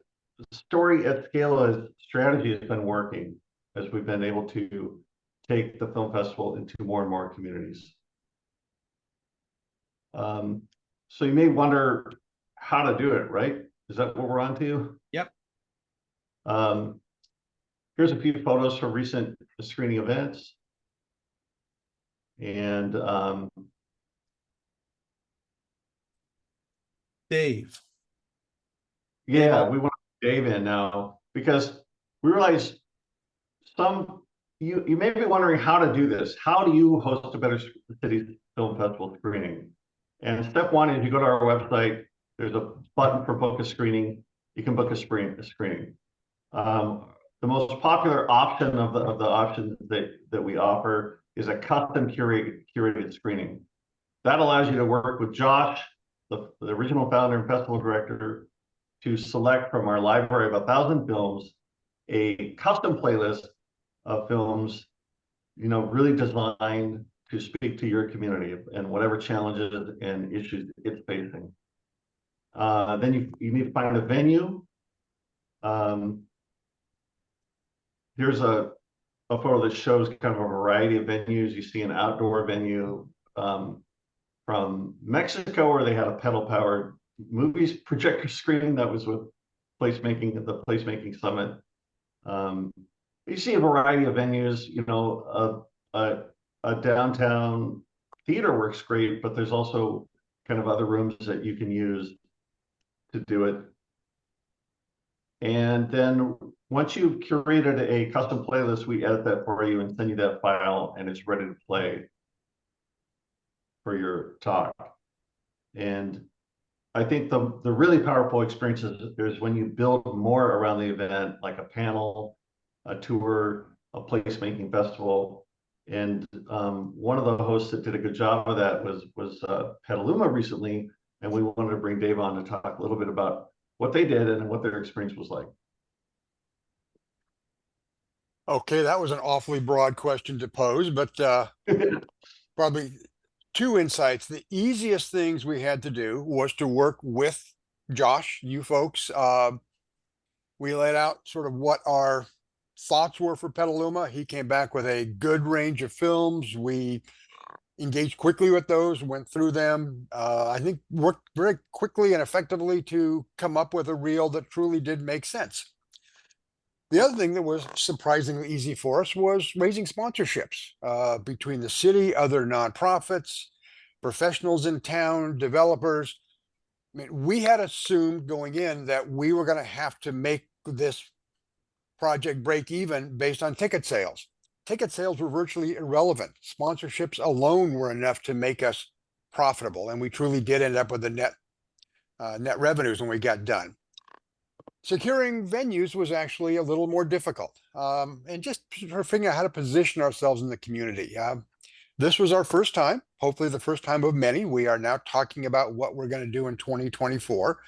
story at scale as strategy has been working as we've been able to take the film festival into more and more communities. So you may wonder how to do it, right? Is that what we're on to? Yep. Here's a few photos from recent screening events. And Dave. yeah, we want Dave in now because we realize you may be wondering how to do this. How do you host a Better City Film Festival screening? And step one is you go to our website. There's a button for book a screening. You can book a screening. The most popular option of the options that we offer is a custom curated screening. That allows you to work with Josh, the original founder and festival director, to select from our library of 1,000 films a custom playlist of films, you know, really designed to speak to your community and whatever challenges and issues it's facing. Then you need to find a venue. Here's a photo that shows kind of a variety of venues. You see an outdoor venue from Mexico where they had a pedal-powered movies projector screen that was with the Placemaking Summit. You see a variety of venues. You know, a downtown theater works great, but there's also kind of other rooms that you can use to do it. And then once you've curated a custom playlist, we edit that for you and send you that file, and it's ready to play for your talk. And I think the really powerful experience is when you build more around the event, like a panel, a tour, a placemaking festival. And one of the hosts that did a good job of that was Petaluma recently, and we wanted to bring Dave on to talk a little bit about what they did and what their experience was like. Okay, that was an awfully broad question to pose, but probably 2 insights. The easiest things we had to do was to work with Josh, you folks. We laid out sort of what our thoughts were for Petaluma. He came back with a good range of films. We engaged quickly with those, went through them. I think worked very quickly and effectively to come up with a reel that truly did make sense. The other thing that was surprisingly easy for us was raising sponsorships between the city, other nonprofits, professionals in town, developers. I mean, we had assumed going in that we were going to have to make this project break even based on ticket sales. Ticket sales were virtually irrelevant. Sponsorships alone were enough to make us profitable, and we truly did end up with the net revenues when we got done. Securing venues was actually a little more difficult, and just sort of figuring out how to position ourselves in the community. This was our first time, hopefully the first time of many. We are now talking about what we're going to do in 2024,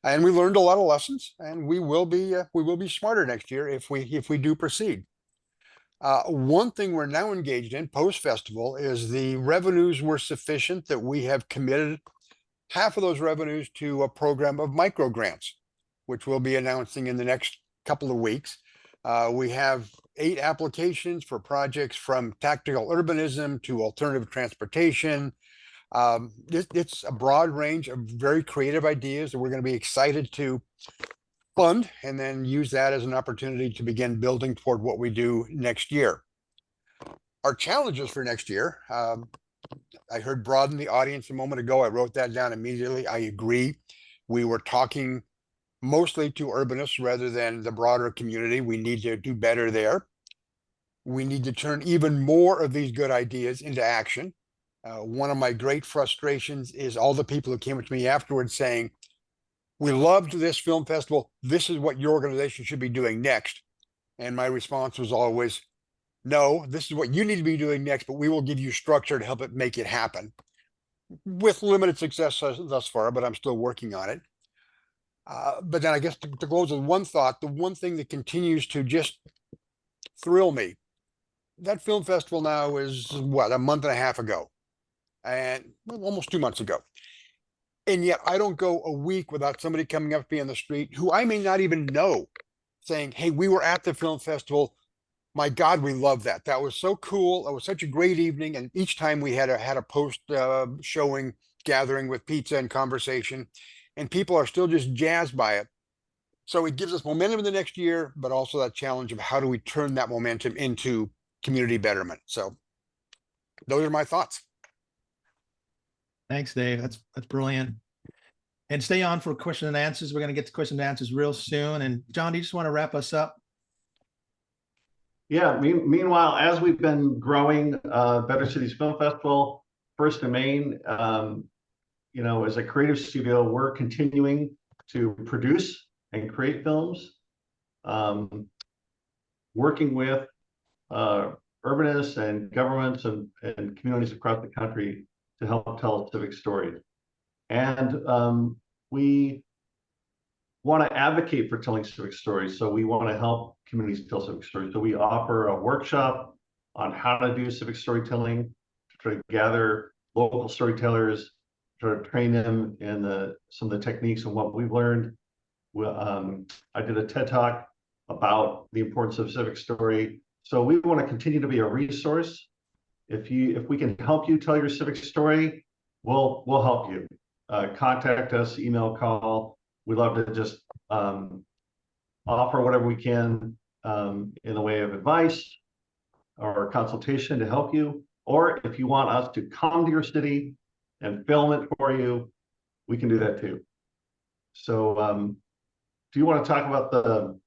and we learned a lot of lessons. And we will be smarter next year if we do proceed. One thing we're now engaged in post festival is the revenues were sufficient that we have committed half of those revenues to a program of micro grants, which we'll be announcing in the next couple of weeks. We have 8 applications for projects from tactical urbanism to alternative transportation. It's a broad range of very creative ideas that we're going to be excited to fund and then use that as an opportunity to begin building toward what we do next year. Our challenges for next year, I heard broaden the audience a moment ago. I wrote that down immediately. I agree. We were talking mostly to urbanists rather than the broader community. We need to do better there. We need to turn even more of these good ideas into action. One of my great frustrations is all the people who came up to me afterwards saying, "We loved this film festival. This is what your organization should be doing next." And my response was always, "No, this is what you need to be doing next, but we will give you structure to help it make it happen." With limited success thus far, but I'm still working on it. But then I guess to close with one thought, the one thing that continues to just thrill me, that film festival now is what, a month and a half ago, and well, almost 2 months ago. And yet I don't go a week without somebody coming up to me on the street who I may not even know saying, "Hey, we were at the film festival. My God, we love that. That was so cool. It was such a great evening." And each time we had a post showing gathering with pizza and conversation, and people are still just jazzed by it. So it gives us momentum in the next year, but also that challenge of how do we turn that momentum into community betterment. So those are my thoughts. Thanks, Dave. That's brilliant. And stay on for question and answers. We're going to get to question and answers real soon. And John, do you just want to wrap us up? Yeah. Meanwhile, as we've been growing, Better Cities Film Festival, First and Main, as a creative studio, we're continuing to produce and create films, working with urbanists and governments and communities across the country to help tell civic stories. And we want to advocate for telling civic stories. So we want to help communities tell civic stories. So we offer a workshop on how to do civic storytelling, to try to gather local storytellers, try to train them in some of the techniques and what we've learned. I did a TED Talk about the importance of civic story. So we want to continue to be a resource. If we can help you tell your civic story, we'll help you. Contact us, email, call. We'd love to just offer whatever we can in the way of advice or consultation to help you. Or if you want us to come to your city and film it for you, we can do that too. So do you want to talk about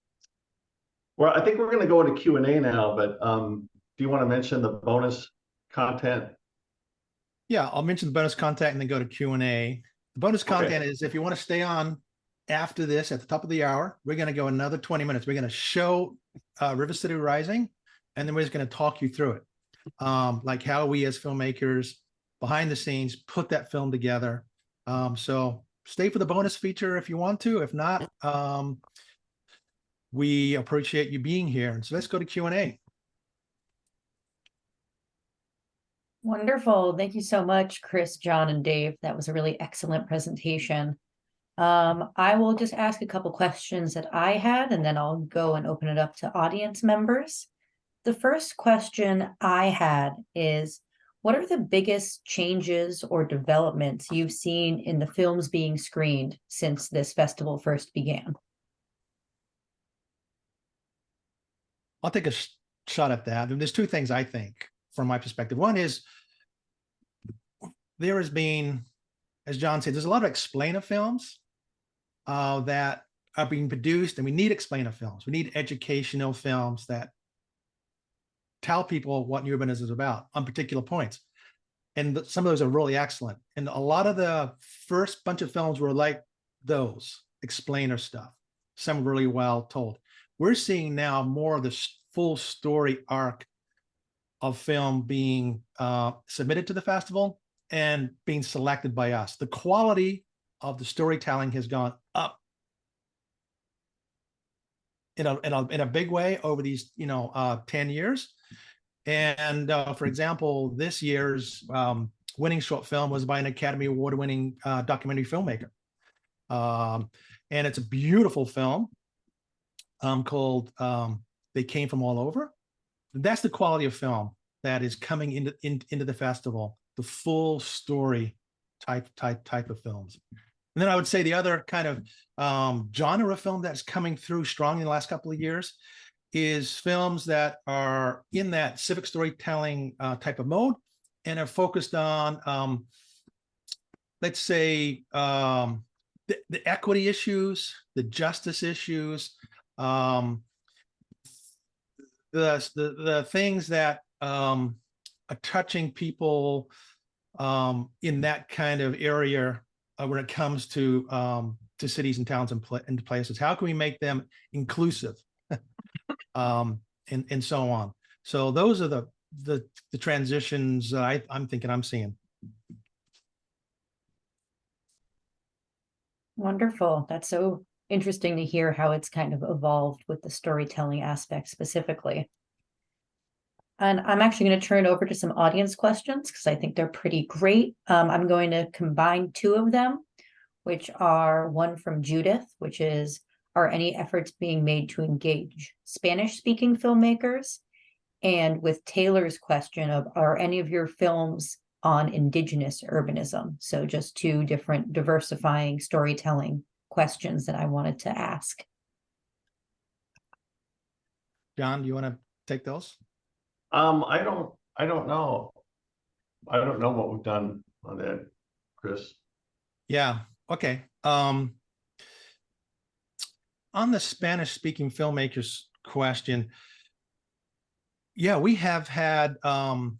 well, I think we're going to go into Q&A now, but do you want to mention the bonus content? Yeah, I'll mention the bonus content and then go to Q&A. The bonus content is if you want to stay on after this at the top of the hour, we're going to go another 20 minutes. We're going to show River City Rising, and then we're just going to talk you through it. Like how we as filmmakers behind the scenes put that film together. So stay for the bonus feature if you want to. If not, we appreciate you being here. And so let's go to Q&A. Wonderful. Thank you so much, Chris, John, and Dave. That was a really excellent presentation. I will just ask a couple questions that I had, and then I'll go and open it up to audience members. The first question I had is, what are the biggest changes or developments you've seen in the films being screened since this festival first began? I'll take a shot at that. And there's two things I think from my perspective. One is there has been, as John said, there's a lot of explainer films that are being produced, and we need explainer films. We need educational films that tell people what urbanism is about on particular points. And some of those are really excellent. And a lot of the first bunch of films were like those explainer stuff, some really well told. We're seeing now more of the full story arc of film being submitted to the festival and being selected by us. The quality of the storytelling has gone up in a big way over these 10 years. And for example, this year's winning short film was by an Academy Award winning documentary filmmaker. And it's a beautiful film called They Came From All Over. That's the quality of film that is coming into the festival, the full story type of films. And then I would say the other kind of genre of film that's coming through strong in the last couple of years is films that are in that civic storytelling type of mode and are focused on, let's say, the equity issues, the justice issues, the things that are touching people in that kind of area when it comes to cities and towns and places. How can we make them inclusive? And so on. So those are the transitions that I'm thinking I'm seeing. Wonderful. That's so interesting to hear how it's kind of evolved with the storytelling aspect specifically. And I'm actually going to turn it over to some audience questions because I think they're pretty great. I'm going to combine two of them, which are one from Judith, which is, are any efforts being made to engage Spanish-speaking filmmakers? And with Taylor's question of, are any of your films on indigenous urbanism? So just two different diversifying storytelling questions that I wanted to ask. John, do you want to take those? I don't know. I don't know what we've done on that, Chris. Yeah. Okay. On the Spanish-speaking filmmakers question, yeah, we have had a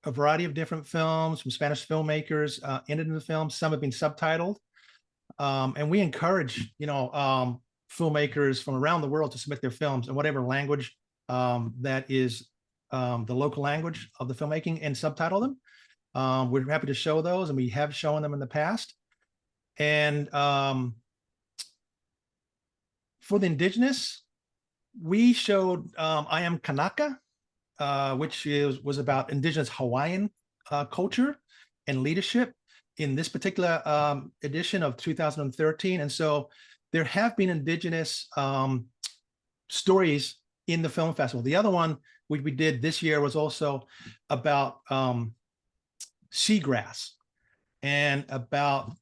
variety of different films from Spanish filmmakers entered in the film. Some have been subtitled, and we encourage filmmakers from around the world to submit their films in whatever language that is the local language of the filmmaking and subtitle them. We're happy to show those, and we have shown them in the past. And for the indigenous, we showed I Am Kanaka, which was about indigenous Hawaiian culture and leadership in this particular edition of 2013. And so there have been indigenous stories in the film festival. The other one we did this year was also about seagrass and about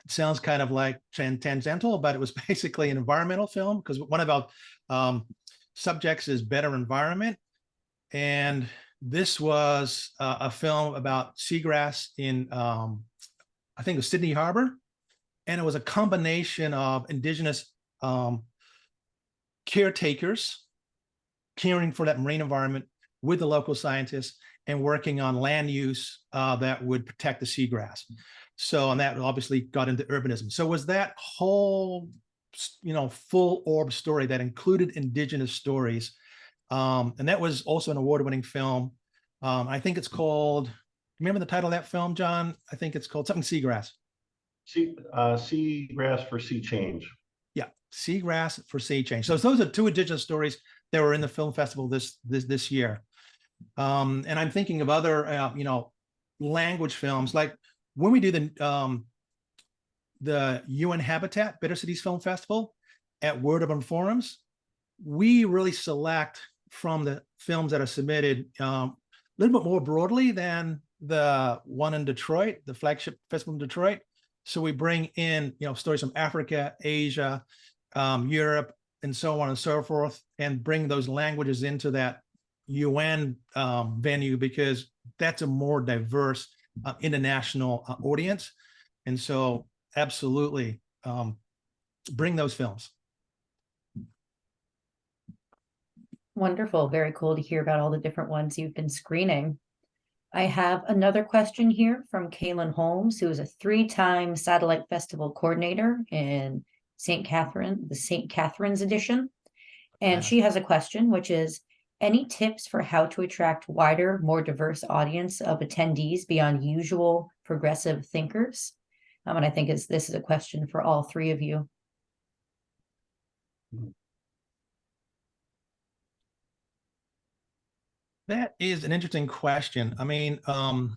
it sounds kind of like tangential, but it was basically an environmental film because one of our subjects is better environment. And this was a film about seagrass in, I think it was Sydney Harbor. And it was a combination of indigenous caretakers caring for that marine environment with the local scientists and working on land use that would protect the seagrass. So, and that obviously got into urbanism. So it was that whole, full orb story that included indigenous stories. And that was also an award-winning film. I think it's called, remember the title of that film, John? I think it's called something Seagrass. Seagrass for Sea Change. Yeah, Seagrass for Sea Change. So those are two indigenous stories that were in the film festival this year. And I'm thinking of other, language films, like when we do the UN Habitat Better Cities Film Festival at Word Urban Forums, we really select from the films that are submitted a little bit more broadly than the one in Detroit, the flagship festival in Detroit. So we bring in, stories from Africa, Asia, Europe, and so on and so forth, and bring those languages into that UN venue, because that's a more diverse international audience. And so absolutely bring those films. Wonderful. Very cool to hear about all the different ones you've been screening. I have another question here from Kaylin Holmes, who is a 3-time Satellite Festival coordinator in St. Catherine, the St. Catherine's edition. And she has a question, which is, any tips for how to attract wider, more diverse audience of attendees beyond usual progressive thinkers? And I think this is a question for all three of you. That is an interesting question. I mean, I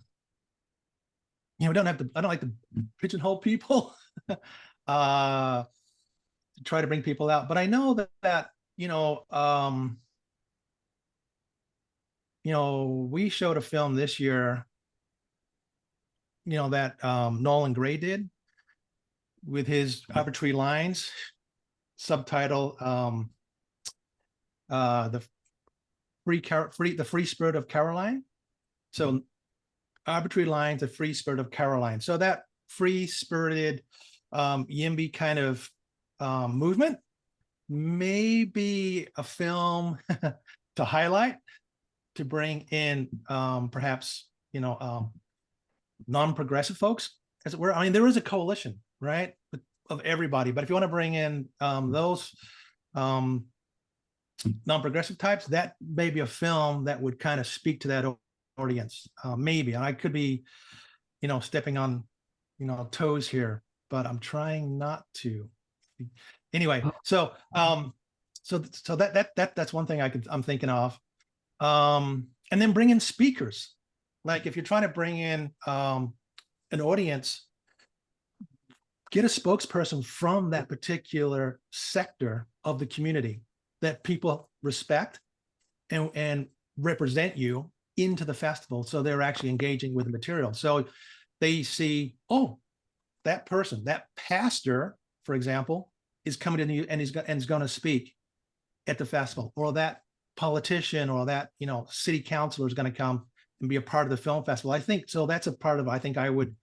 don't like to pigeonhole people to try to bring people out, but I know that we showed a film this year, that Nolan Gray did with his Arbitrary Lines, subtitle the free spirit of Caroline. So Arbitrary Lines, the free spirit of Caroline. So that free spirited YIMBY kind of movement may be a film to highlight, to bring in perhaps non-progressive folks, as it were. I mean, there is a coalition, right, of everybody, but if you want to bring in those non-progressive types, that may be a film that would kind of speak to that audience, maybe. And I could be stepping on toes here, but I'm trying not to. Anyway, so that's one thing I'm thinking of. And then bring in speakers. Like if you're trying to bring in an audience, get a spokesperson from that particular sector of the community that people respect and represent you into the festival, so they're actually engaging with the material. So they see, oh, that person, that pastor, for example, is coming in and is going to speak at the festival, or that politician or that city councilor is going to come and be a part of the film festival. I think so. That's a part of, I think I would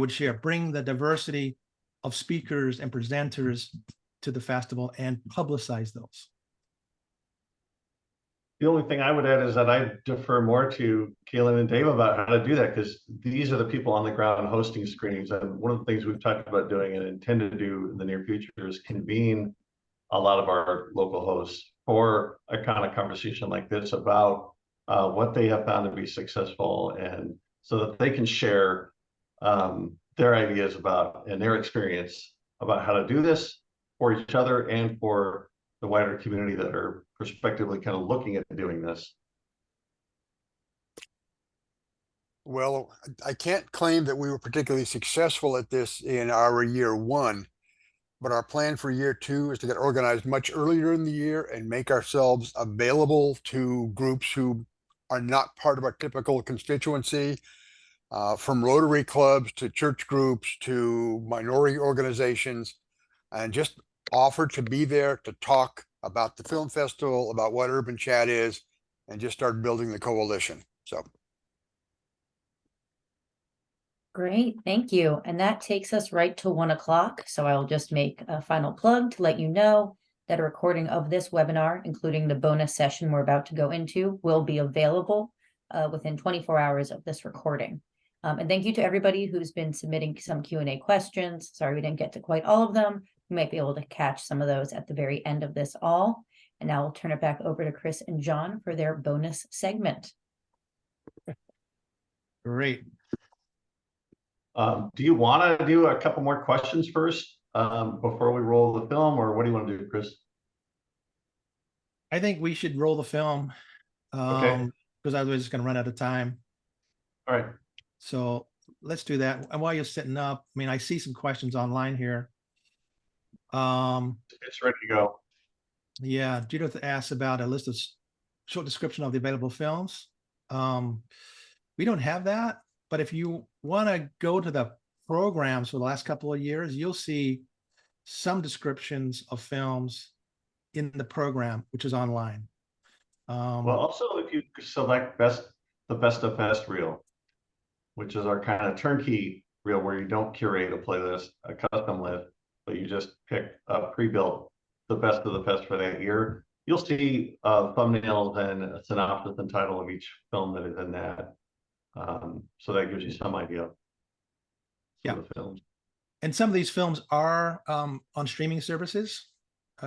share, bring the diversity of speakers and presenters to the festival and publicize those. The only thing I would add is that I defer more to Kaylin and Dave about how to do that, because these are the people on the ground hosting screenings. And one of the things we've talked about doing and intend to do in the near future is convene a lot of our local hosts for a kind of conversation like this about what they have found to be successful, and so that they can share their ideas about and their experience about how to do this for each other and for the wider community that are prospectively kind of looking at doing this. Well, I can't claim that we were particularly successful at this in our year one, but our plan for year two is to get organized much earlier in the year and make ourselves available to groups who are not part of our typical constituency, from Rotary clubs to church groups to minority organizations, and just offer to be there to talk about the film festival, about what Urban Chat is, and just start building the coalition. So Great, thank you. And that takes us right to 1 o'clock. So I'll just make a final plug to let you know that a recording of this webinar, including the bonus session we're about to go into, will be available within 24 hours of this recording. And thank you to everybody who's been submitting some Q&A questions. Sorry we didn't get to quite all of them. You might be able to catch some of those at the very end of this all. And now I'll turn it back over to Chris and John for their bonus segment. Great. Do you want to do a couple more questions first before we roll the film, or what do you want to do, Chris? I think we should roll the film, Okay. because I was just going to run out of time. All right. So let's do that. And while you're sitting up, I mean, I see some questions online here. It's ready to go. Yeah, Judith asked about a list of short description of the available films. We don't have that, but if you want to go to the programs for the last couple of years, you'll see some descriptions of films in the program, which is online. Well, also if you select the best of best reel, which is our kind of turnkey reel where you don't curate a playlist, a custom list, but you just pick a pre-built the best of the best for that year. You'll see thumbnails and a synopsis and title of each film that is in that. So that gives you some idea of the film. And some of these films are on streaming services.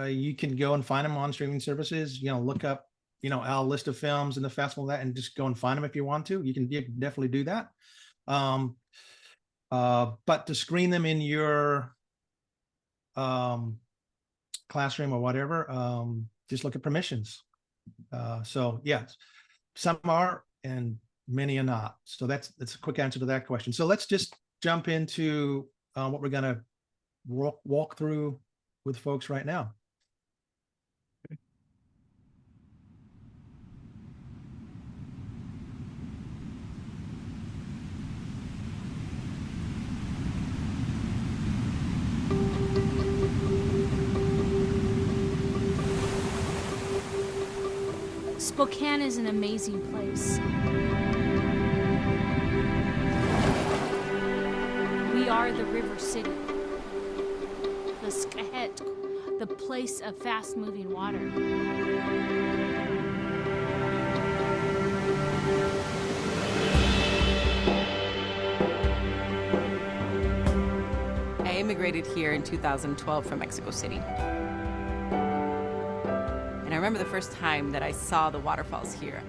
You can go and find them on streaming services. Look up, our list of films in the festival, and just go and find them if you want to. You can definitely do that. But to screen them in your classroom or whatever, just look at permissions. So yes, some are and many are not. So that's a quick answer to that question. So let's just jump into what we're gonna walk through with folks right now. Spokane is an amazing place. We are the River City, the Skahet, the place of fast-moving water. I immigrated here in 2012 from Mexico City. And I remember the first time that I saw the waterfalls here.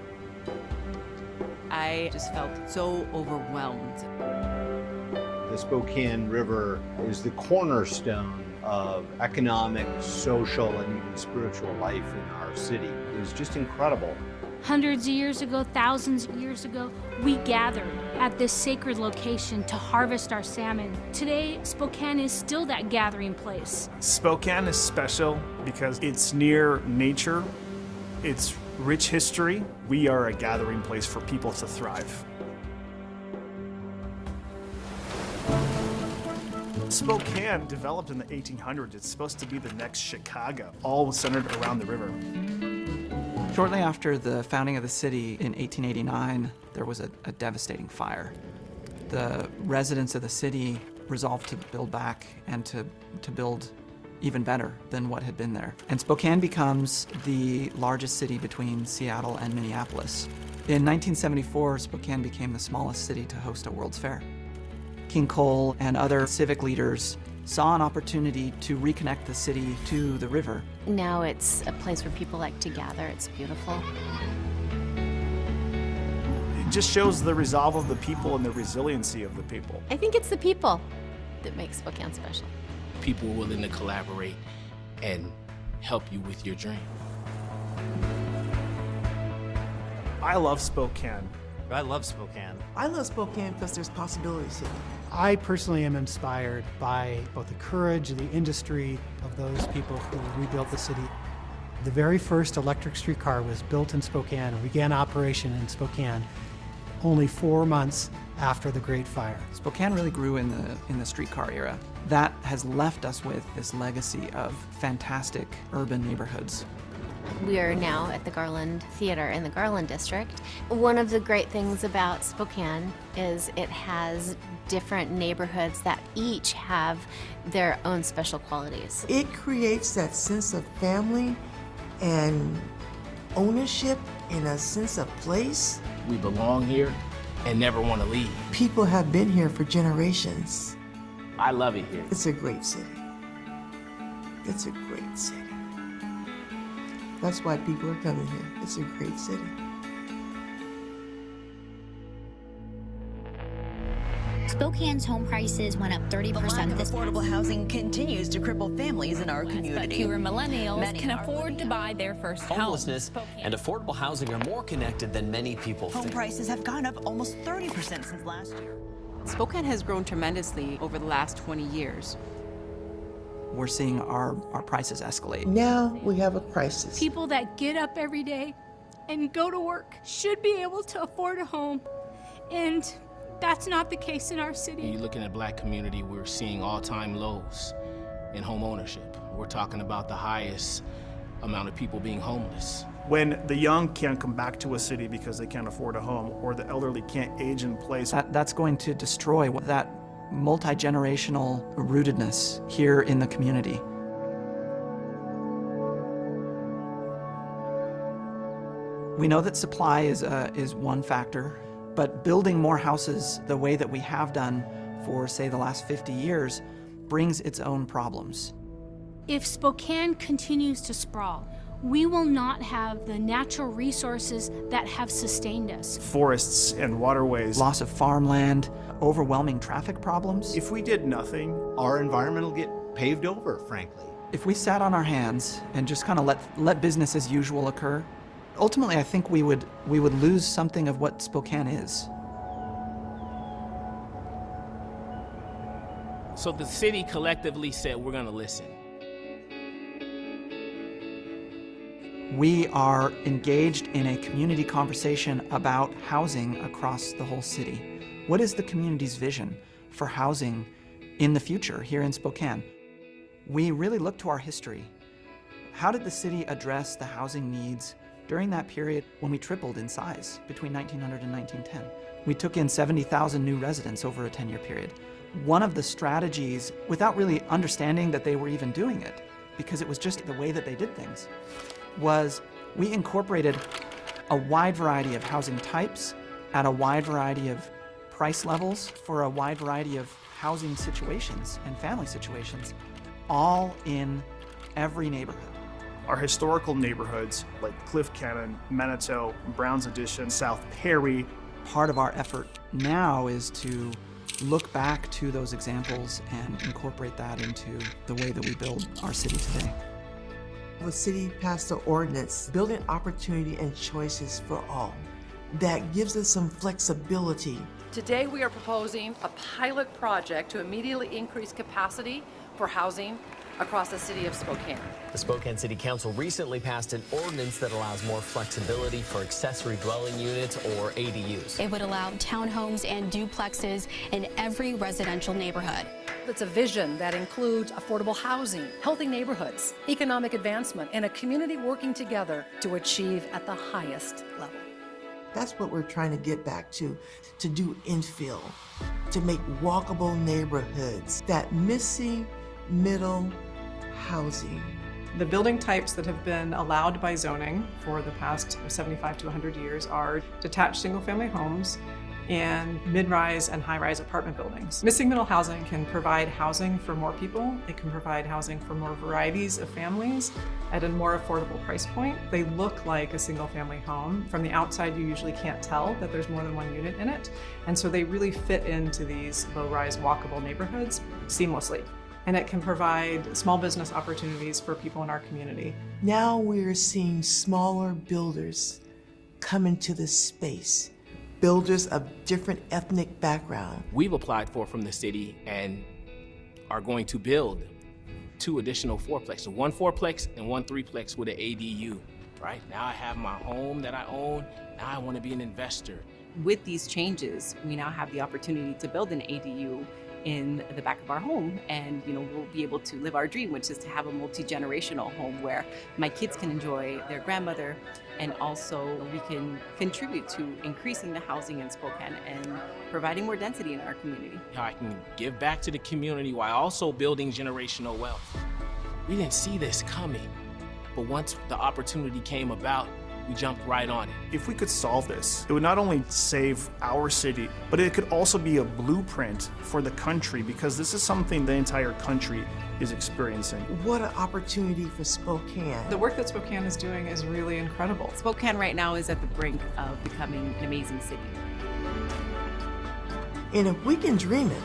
I just felt so overwhelmed. The Spokane River is the cornerstone of economic, social, and even spiritual life in our city. It is just incredible. Hundreds of years ago, thousands of years ago, we gathered at this sacred location to harvest our salmon. Today, Spokane is still that gathering place. Spokane is special because it's near nature, it's rich history. We are a gathering place for people to thrive. Spokane developed in the 1800s. It's supposed to be the next Chicago, all centered around the river. Shortly after the founding of the city in 1889, there was a devastating fire. The residents of the city resolved to build back and to build even better than what had been there. And Spokane becomes the largest city between Seattle and Minneapolis. In 1974, Spokane became the smallest city to host a World's Fair. King Cole and other civic leaders saw an opportunity to reconnect the city to the river. Now it's a place where people like to gather. It's beautiful. It just shows the resolve of the people and the resiliency of the people. I think it's the people that make Spokane special. People willing to collaborate and help you with your dream. I love Spokane. I love Spokane. I love Spokane because there's possibilities here. I personally am inspired by both the courage and the industry of those people who rebuilt the city. The very first electric streetcar was built in Spokane and began operation in Spokane only 4 months after the Great Fire. Spokane really grew in the streetcar era. That has left us with this legacy of fantastic urban neighborhoods. We are now at the Garland Theater in the Garland District. One of the great things about Spokane is it has different neighborhoods that each have their own special qualities. It creates that sense of family and ownership and a sense of place. We belong here and never want to leave. People have been here for generations. I love it here. It's a great city. It's a great city. That's why people are coming here. It's a great city. Spokane's home prices went up 30% this affordable housing continues to cripple families in our community. But fewer millennials can afford to buy their first home. Homelessness and affordable housing are more connected than many people think. Home prices have gone up almost 30% since last year. Spokane has grown tremendously over the last 20 years. We're seeing our prices escalate. Now we have a crisis. People that get up every day and go to work should be able to afford a home. And that's not the case in our city. You look in the Black community, we're seeing all-time lows in home ownership. We're talking about the highest amount of people being homeless. When the young can't come back to a city because they can't afford a home, or the elderly can't age in place. That's going to destroy that multi-generational rootedness here in the community. We know that supply is one factor, but building more houses the way that we have done for, say, the last 50 years brings its own problems. If Spokane continues to sprawl, we will not have the natural resources that have sustained us. Forests and waterways. Loss of farmland, overwhelming traffic problems. If we did nothing, our environment will get paved over, frankly. If we sat on our hands and just kind of let business as usual occur, ultimately I think we would lose something of what Spokane is. So the city collectively said, we're gonna listen. We are engaged in a community conversation about housing across the whole city. What is the community's vision for housing in the future here in Spokane? We really look to our history. How did the city address the housing needs during that period when we tripled in size between 1900 and 1910? We took in 70,000 new residents over a 10-year period. One of the strategies, without really understanding that they were even doing it, because it was just the way that they did things, was we incorporated a wide variety of housing types at a wide variety of price levels for a wide variety of housing situations and family situations, all in every neighborhood. Our historical neighborhoods like Cliff Cannon, Manitou, Brown's Addition, South Perry. Part of our effort now is to look back to those examples and incorporate that into the way that we build our city today. The city passed an ordinance, building opportunity and choices for all. That gives us some flexibility. Today we are proposing a pilot project to immediately increase capacity for housing across the city of Spokane. The Spokane City Council recently passed an ordinance that allows more flexibility for accessory dwelling units or ADUs. It would allow townhomes and duplexes in every residential neighborhood. It's a vision that includes affordable housing, healthy neighborhoods, economic advancement, and a community working together to achieve at the highest level. That's what we're trying to get back to do infill, to make walkable neighborhoods, that missing middle housing. The building types that have been allowed by zoning for the past 75 to 100 years are detached single-family homes and mid-rise and high-rise apartment buildings. Missing middle housing can provide housing for more people. It can provide housing for more varieties of families at a more affordable price point. They look like a single-family home. From the outside, you usually can't tell that there's more than one unit in it. And so they really fit into these low-rise walkable neighborhoods seamlessly. And it can provide small business opportunities for people in our community. Now we're seeing smaller builders come into this space. Builders of different ethnic background. We've applied for from the city and are going to build 2 additional fourplexes, 1 fourplex and 1 threeplex with an ADU, right? Now I have my home that I own, now I want to be an investor. With these changes, we now have the opportunity to build an ADU in the back of our home, and we'll be able to live our dream, which is to have a multi-generational home where my kids can enjoy their grandmother, and also we can contribute to increasing the housing in Spokane and providing more density in our community. How I can give back to the community while also building generational wealth. We didn't see this coming, but once the opportunity came about, we jumped right on it. If we could solve this, it would not only save our city, but it could also be a blueprint for the country, because this is something the entire country is experiencing. What an opportunity for Spokane. The work that Spokane is doing is really incredible. Spokane right now is at the brink of becoming an amazing city. And if we can dream it,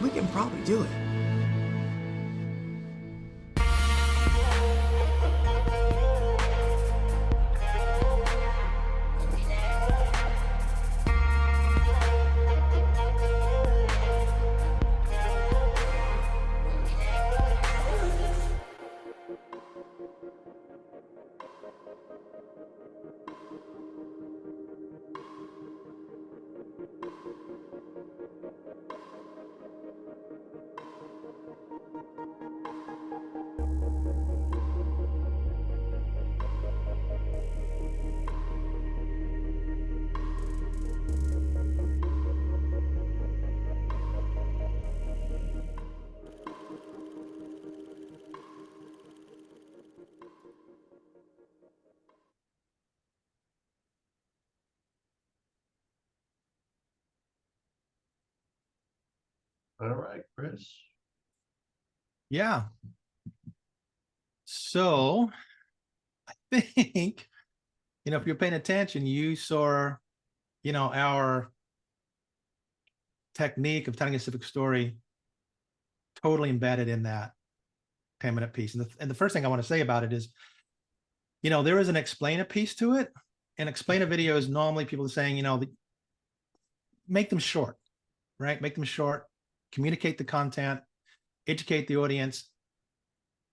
we can probably do it. All right, Chris. Yeah. So I think, if you're paying attention, you saw, our technique of telling a civic story totally embedded in that 10-minute piece. And the first thing I want to say about it is, there is an explainer piece to it. And explainer videos, normally people are saying, make them short, right? Make them short, communicate the content, educate the audience,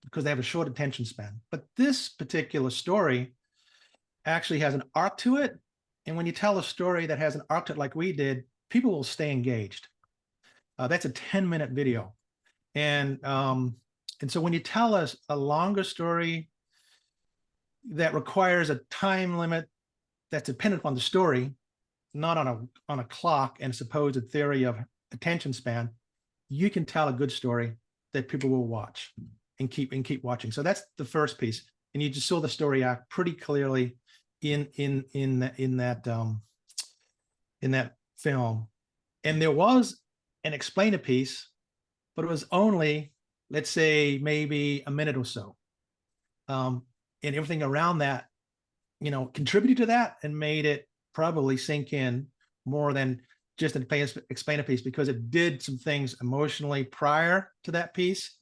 because they have a short attention span. But this particular story actually has an arc to it. And when you tell a story that has an arc to it like we did, people will stay engaged. That's a 10-minute video. And so when you tell us a longer story that requires a time limit that's dependent upon the story, not on a clock and supposed theory of attention span, you can tell a good story that people will watch and keep watching. So that's the first piece. And you just saw the story act pretty clearly in that film. And there was an explainer piece, but it was only, let's say, maybe a minute or so. And everything around that, contributed to that and made it probably sink in more than just an explainer piece, because it did some things emotionally prior to that piece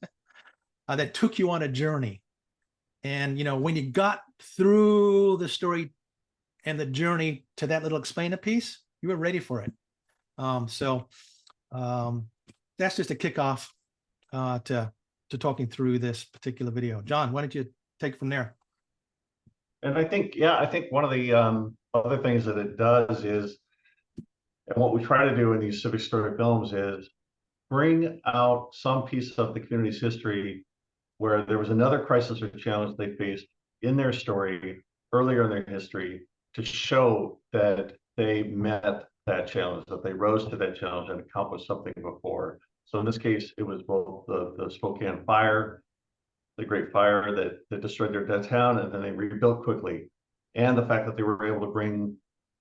that took you on a journey. And, when you got through the story and the journey to that little explainer piece, you were ready for it. So that's just a kickoff to talking through this particular video. John, why don't you take it from there? And I think one of the other things that it does is, and what we try to do in these civic story films is bring out some piece of the community's history where there was another crisis or challenge they faced in their story earlier in their history, to show that they met that challenge, that they rose to that challenge and accomplished something before. So in this case, it was both the Spokane fire, the Great Fire that destroyed their town, and then they rebuilt quickly, and the fact that they were able to bring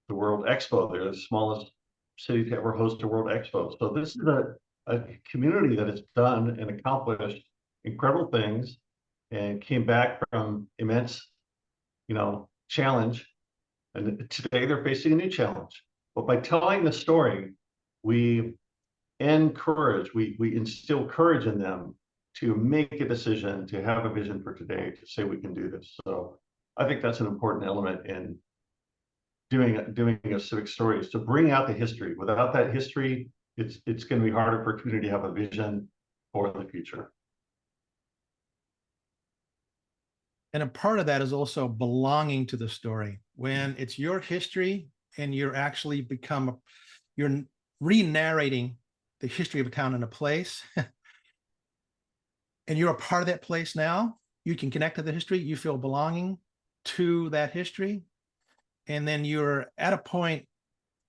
the World Expo. They're the smallest city to ever host a World Expo. So this is a community that has done and accomplished incredible things and came back from immense, challenge. And today they're facing a new challenge. But by telling the story, we encourage, we instill courage in them to make a decision, to have a vision for today, to say we can do this. So I think that's an important element in doing a civic story, is to bring out the history. Without that history, it's going to be harder for a community to have a vision for the future. And a part of that is also belonging to the story. When it's your history and you're actually you're re-narrating the history of a town and a place, and you're a part of that place now, you can connect to the history, you feel belonging to that history. And then you're at a point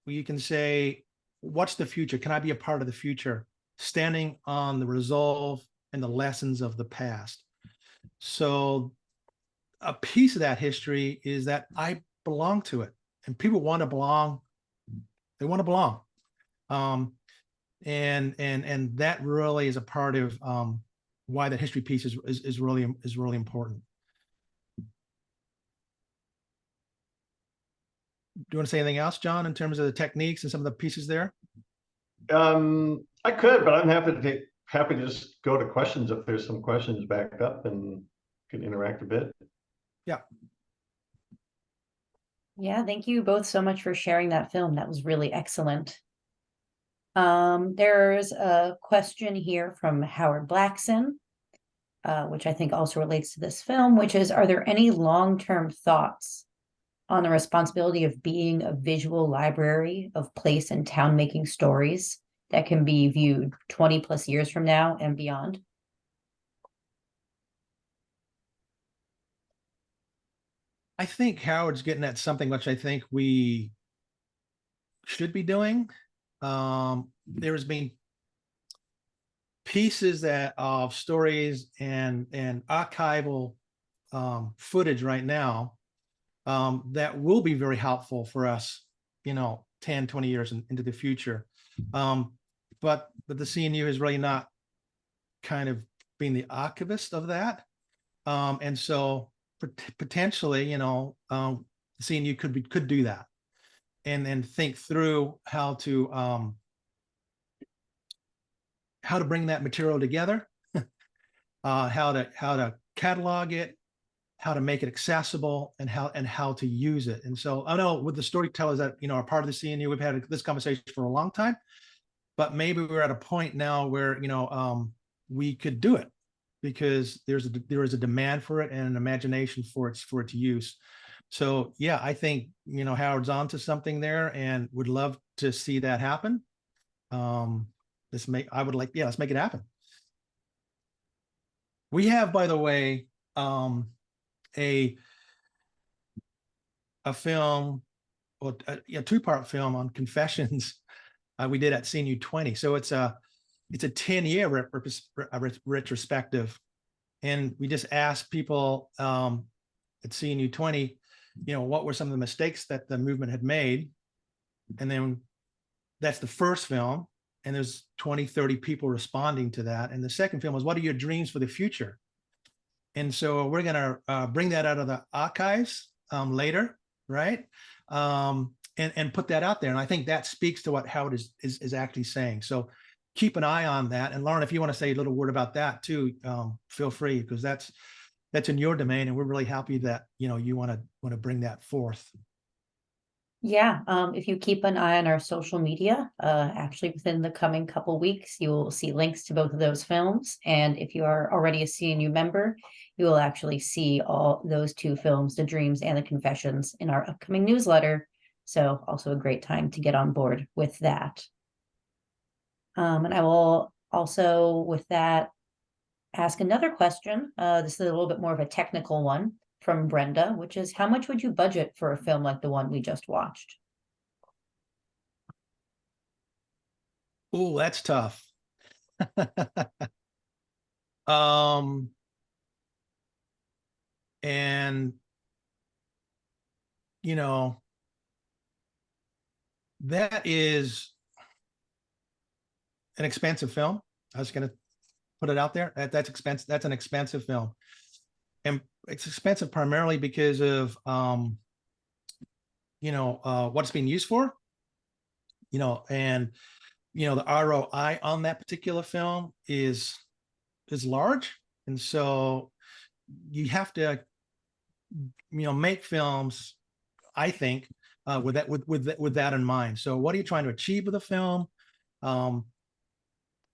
where you can say, what's the future? Can I be a part of the future? Standing on the resolve and the lessons of the past. So a piece of that history is that I belong to it, and people want to belong. They want to belong. And that really is a part of why that history piece is really important. Do you want to say anything else, John, in terms of the techniques and some of the pieces there? I could, but I'm happy to just go to questions if there's some questions backed up and can interact a bit. Yeah. Yeah, thank you both so much for sharing that film. That was really excellent. There's a question here from Howard Blackson, which I think also relates to this film, which is, are there any long-term thoughts on the responsibility of being a visual library of place and town making stories that can be viewed 20 plus years from now and beyond? I think Howard's getting at something which I think we should be doing. There has been pieces of stories and archival footage right now that will be very helpful for us, 10, 20 years into the future. but the CNU is really not kind of being the archivist of that. And so potentially, the CNU could do that and think through how to bring that material together, how to catalog it, how to make it accessible, and how to use it. And so I know with the storytellers that are part of the CNU, we've had this conversation for a long time, but maybe we're at a point now where we could do it because there is a demand for it and an imagination for its use. So yeah, I think Howard's onto something there, and would love to see that happen. Let's make it happen. We have, by the way, a film, or a two-part film on confessions we did at CNU 20. So it's a 10-year retrospective, and we just asked people at CNU 20, what were some of the mistakes that the movement had made, and then that's the first film, and there's 20, 30 people responding to that. And the second film was, what are your dreams for the future? And so we're going to bring that out of the archives later, right? And put that out there. And I think that speaks to what Howard is actually saying. So keep an eye on that. And Lauren, if you want to say a little word about that too, feel free, because that's in your domain, and we're really happy that you want to bring that forth. Yeah, if you keep an eye on our social media, actually within the coming couple weeks, you will see links to both of those films. And if you are already a CNU member, you will actually see all those two films, The Dreams and The Confessions, in our upcoming newsletter. So also a great time to get on board with that. And I will also, with that, ask another question. This is a little bit more of a technical one from Brenda, which is, how much would you budget for a film like the one we just watched? Oh, that's tough. And that is an expensive film. I was going to put it out there. That's expensive. That's an expensive film. And it's expensive primarily because of what it's being used for, and the ROI on that particular film is large. And so you have to make films, I think, with that in mind. So what are you trying to achieve with a film?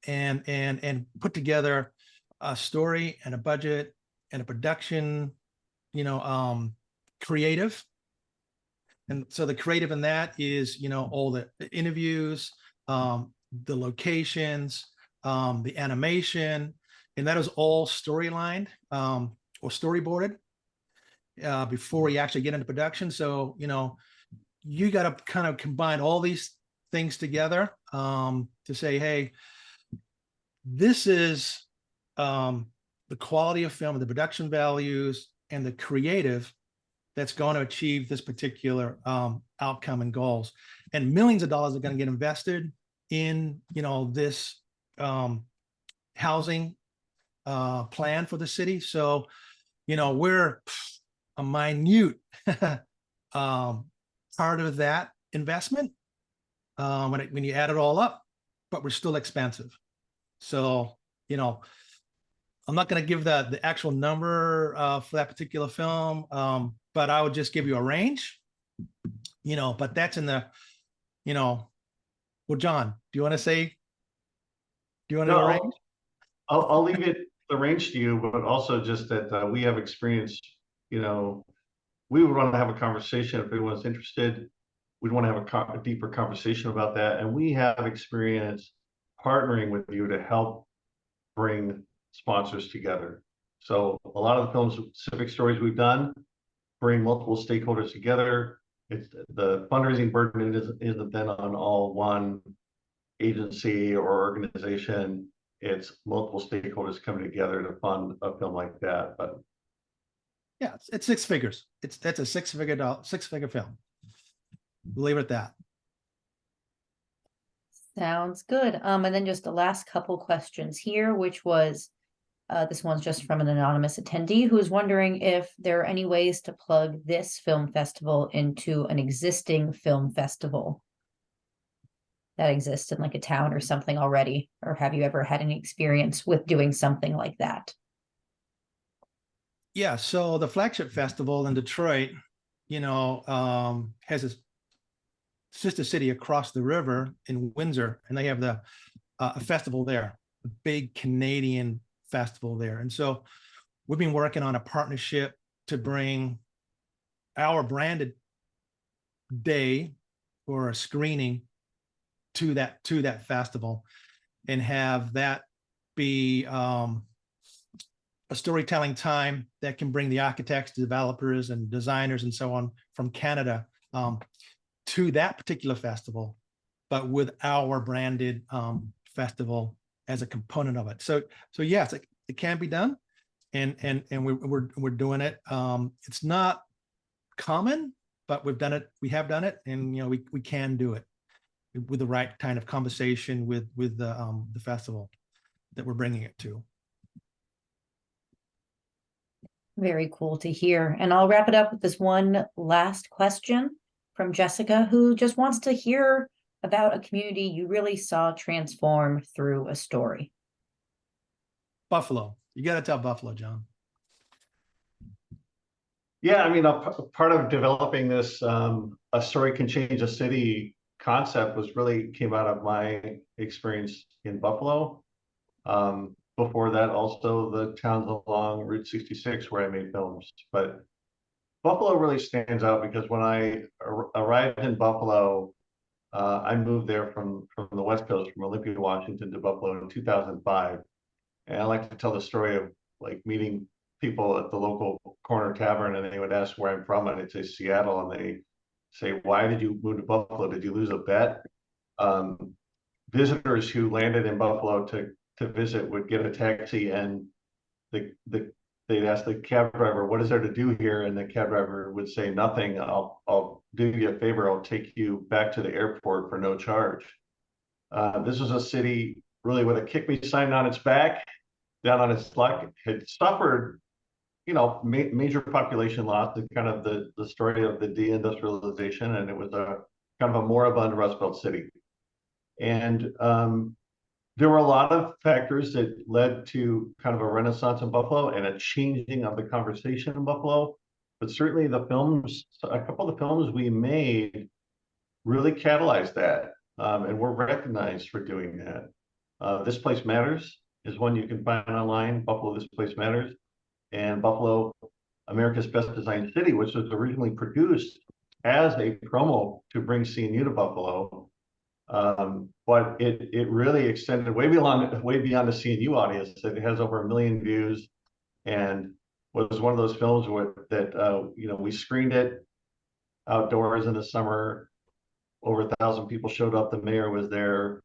And put together a story and a budget and a production, creative. And so the creative in that is, all the interviews, the locations, the animation, and that is all storylined or storyboarded before you actually get into production. So, you got to kind of combine all these things together to say, hey, this is the quality of film, the production values, and the creative that's going to achieve this particular outcome and goals. And millions of dollars are going to get invested in, this housing plan for the city. So, we're a minute part of that investment when you add it all up, but we're still expensive. So, I'm not going to give the actual number for that particular film, but I would just give you a range, but that's in the, well, John, do you want to say, do you want to know a range? I'll leave the range to you, but also just that we have experience, we would want to have a conversation if anyone's interested. We'd want to have a deeper conversation about that. And we have experience partnering with you to help bring sponsors together. So a lot of the films, specific stories we've done, bring multiple stakeholders together. It's the fundraising burden isn't then on all one agency or organization. It's multiple stakeholders coming together to fund a film like that. But yeah, it's six figures. That's a six-figure film. We'll leave it at that. Sounds good. And then just the last couple questions here, which was, this one's just from an anonymous attendee who's wondering if there are any ways to plug this film festival into an existing film festival that exists in like a town or something already, or have you ever had any experience with doing something like that? Yeah, so the flagship festival in Detroit, has a sister city across the river in Windsor, and they have the a festival there, a big Canadian festival there. And so we've been working on a partnership to bring our branded day or a screening to that festival, and have that be a storytelling time that can bring the architects, developers, and designers and so on from Canada to that particular festival, but with our branded festival as a component of it. So yes, it can be done, and we're doing it. It's not common, but we've done it. We have done it, and we can do it with the right kind of conversation with the festival that we're bringing it to. Very cool to hear. And I'll wrap it up with this one last question from Jessica, who just wants to hear about a community you really saw transform through a story. Buffalo. You got to tell Buffalo, John. Yeah, I mean, a part of developing this a story can change a city concept came out of my experience in Buffalo. Before that, also the towns along Route 66 where I made films. But Buffalo really stands out because when I arrived in Buffalo, I moved there from the West Coast, from Olympia, Washington to Buffalo in 2005. And I like to tell the story of like meeting people at the local corner tavern, and they would ask where I'm from, and I'd say Seattle, and they say, "Why did you move to Buffalo? Did you lose a bet?" Visitors who landed in Buffalo to visit would get a taxi, and they'd ask the cab driver, "What is there to do here?" And the cab driver would say, "Nothing. I'll do you a favor. I'll take you back to the airport for no charge." This was a city really with a kick me sign on its back, down on its luck, had suffered, major population loss, and kind of the story of the deindustrialization, and it was a kind of a moribund Rust Belt city. And there were a lot of factors that led to kind of a renaissance in Buffalo and a changing of the conversation in Buffalo. But certainly a couple of the films we made really catalyzed that, and we're recognized for doing that. This Place Matters is one you can find online, Buffalo, This Place Matters, and Buffalo, America's Best Designed City, which was originally produced as a promo to bring CNU to Buffalo. But it really extended way beyond the CNU audience. It has over 1 million views, and was one of those films we screened it outdoors in the summer. Over 1,000 people showed up. The mayor was there,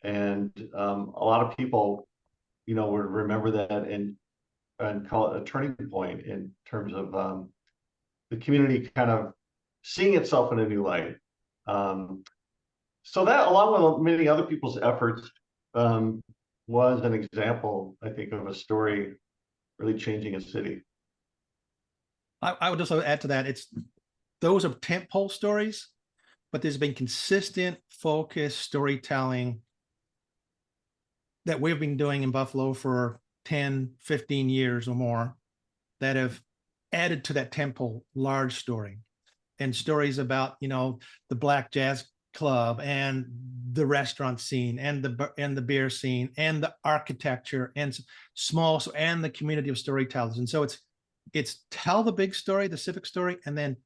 and a lot of people, would remember that and call it a turning point in terms of the community kind of seeing itself in a new light. So that, along with many other people's efforts, was an example, I think, of a story really changing a city. I would also add to that, those are tentpole stories, but there's been consistent, focused storytelling that we've been doing in Buffalo for 10, 15 years or more that have added to that tentpole large story, and stories about, the Black Jazz Club and the restaurant scene and the beer scene and the architecture and and the community of storytellers. And so it's tell the big story, the civic story, and then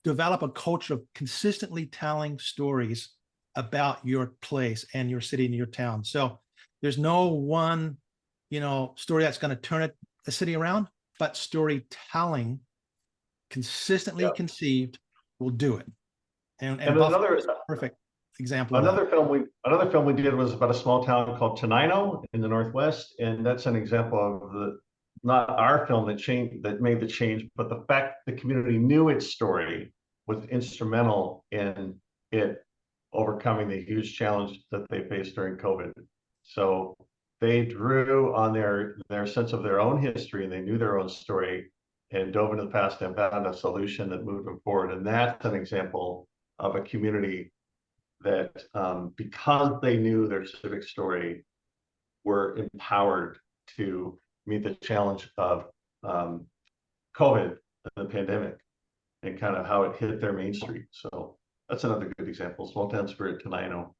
develop a culture of consistently telling stories about your place and your city and your town. So there's no one, story that's going to turn a city around, but storytelling consistently conceived will do it. And another is a perfect example. Another film we did was about a small town called Tenino in the Northwest, and that's an example of not our film that made the change, but the fact the community knew its story was instrumental in it overcoming the huge challenge that they faced during COVID. So they drew on their sense of their own history, and they knew their own story, and dove into the past and found a solution that moved them forward. And that's an example of a community that, because they knew their civic story, were empowered to meet the challenge of COVID and the pandemic, and kind of how it hit their main street. So that's another good example. Small town spirit, Tenino.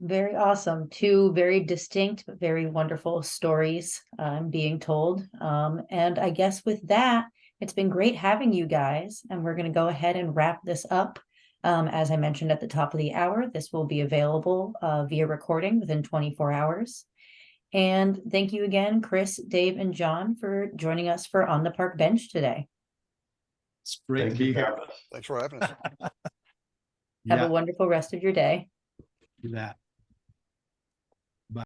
Very awesome. Two very distinct, but very wonderful stories being told. And I guess with that, it's been great having you guys. And we're going to go ahead and wrap this up. As I mentioned at the top of the hour, this will be available via recording within 24 hours. And thank you again, Chris, Dave, and John, for joining us for On the Park Bench today. It's great to be here. Thanks for having us. Have a wonderful rest of your day. Do that.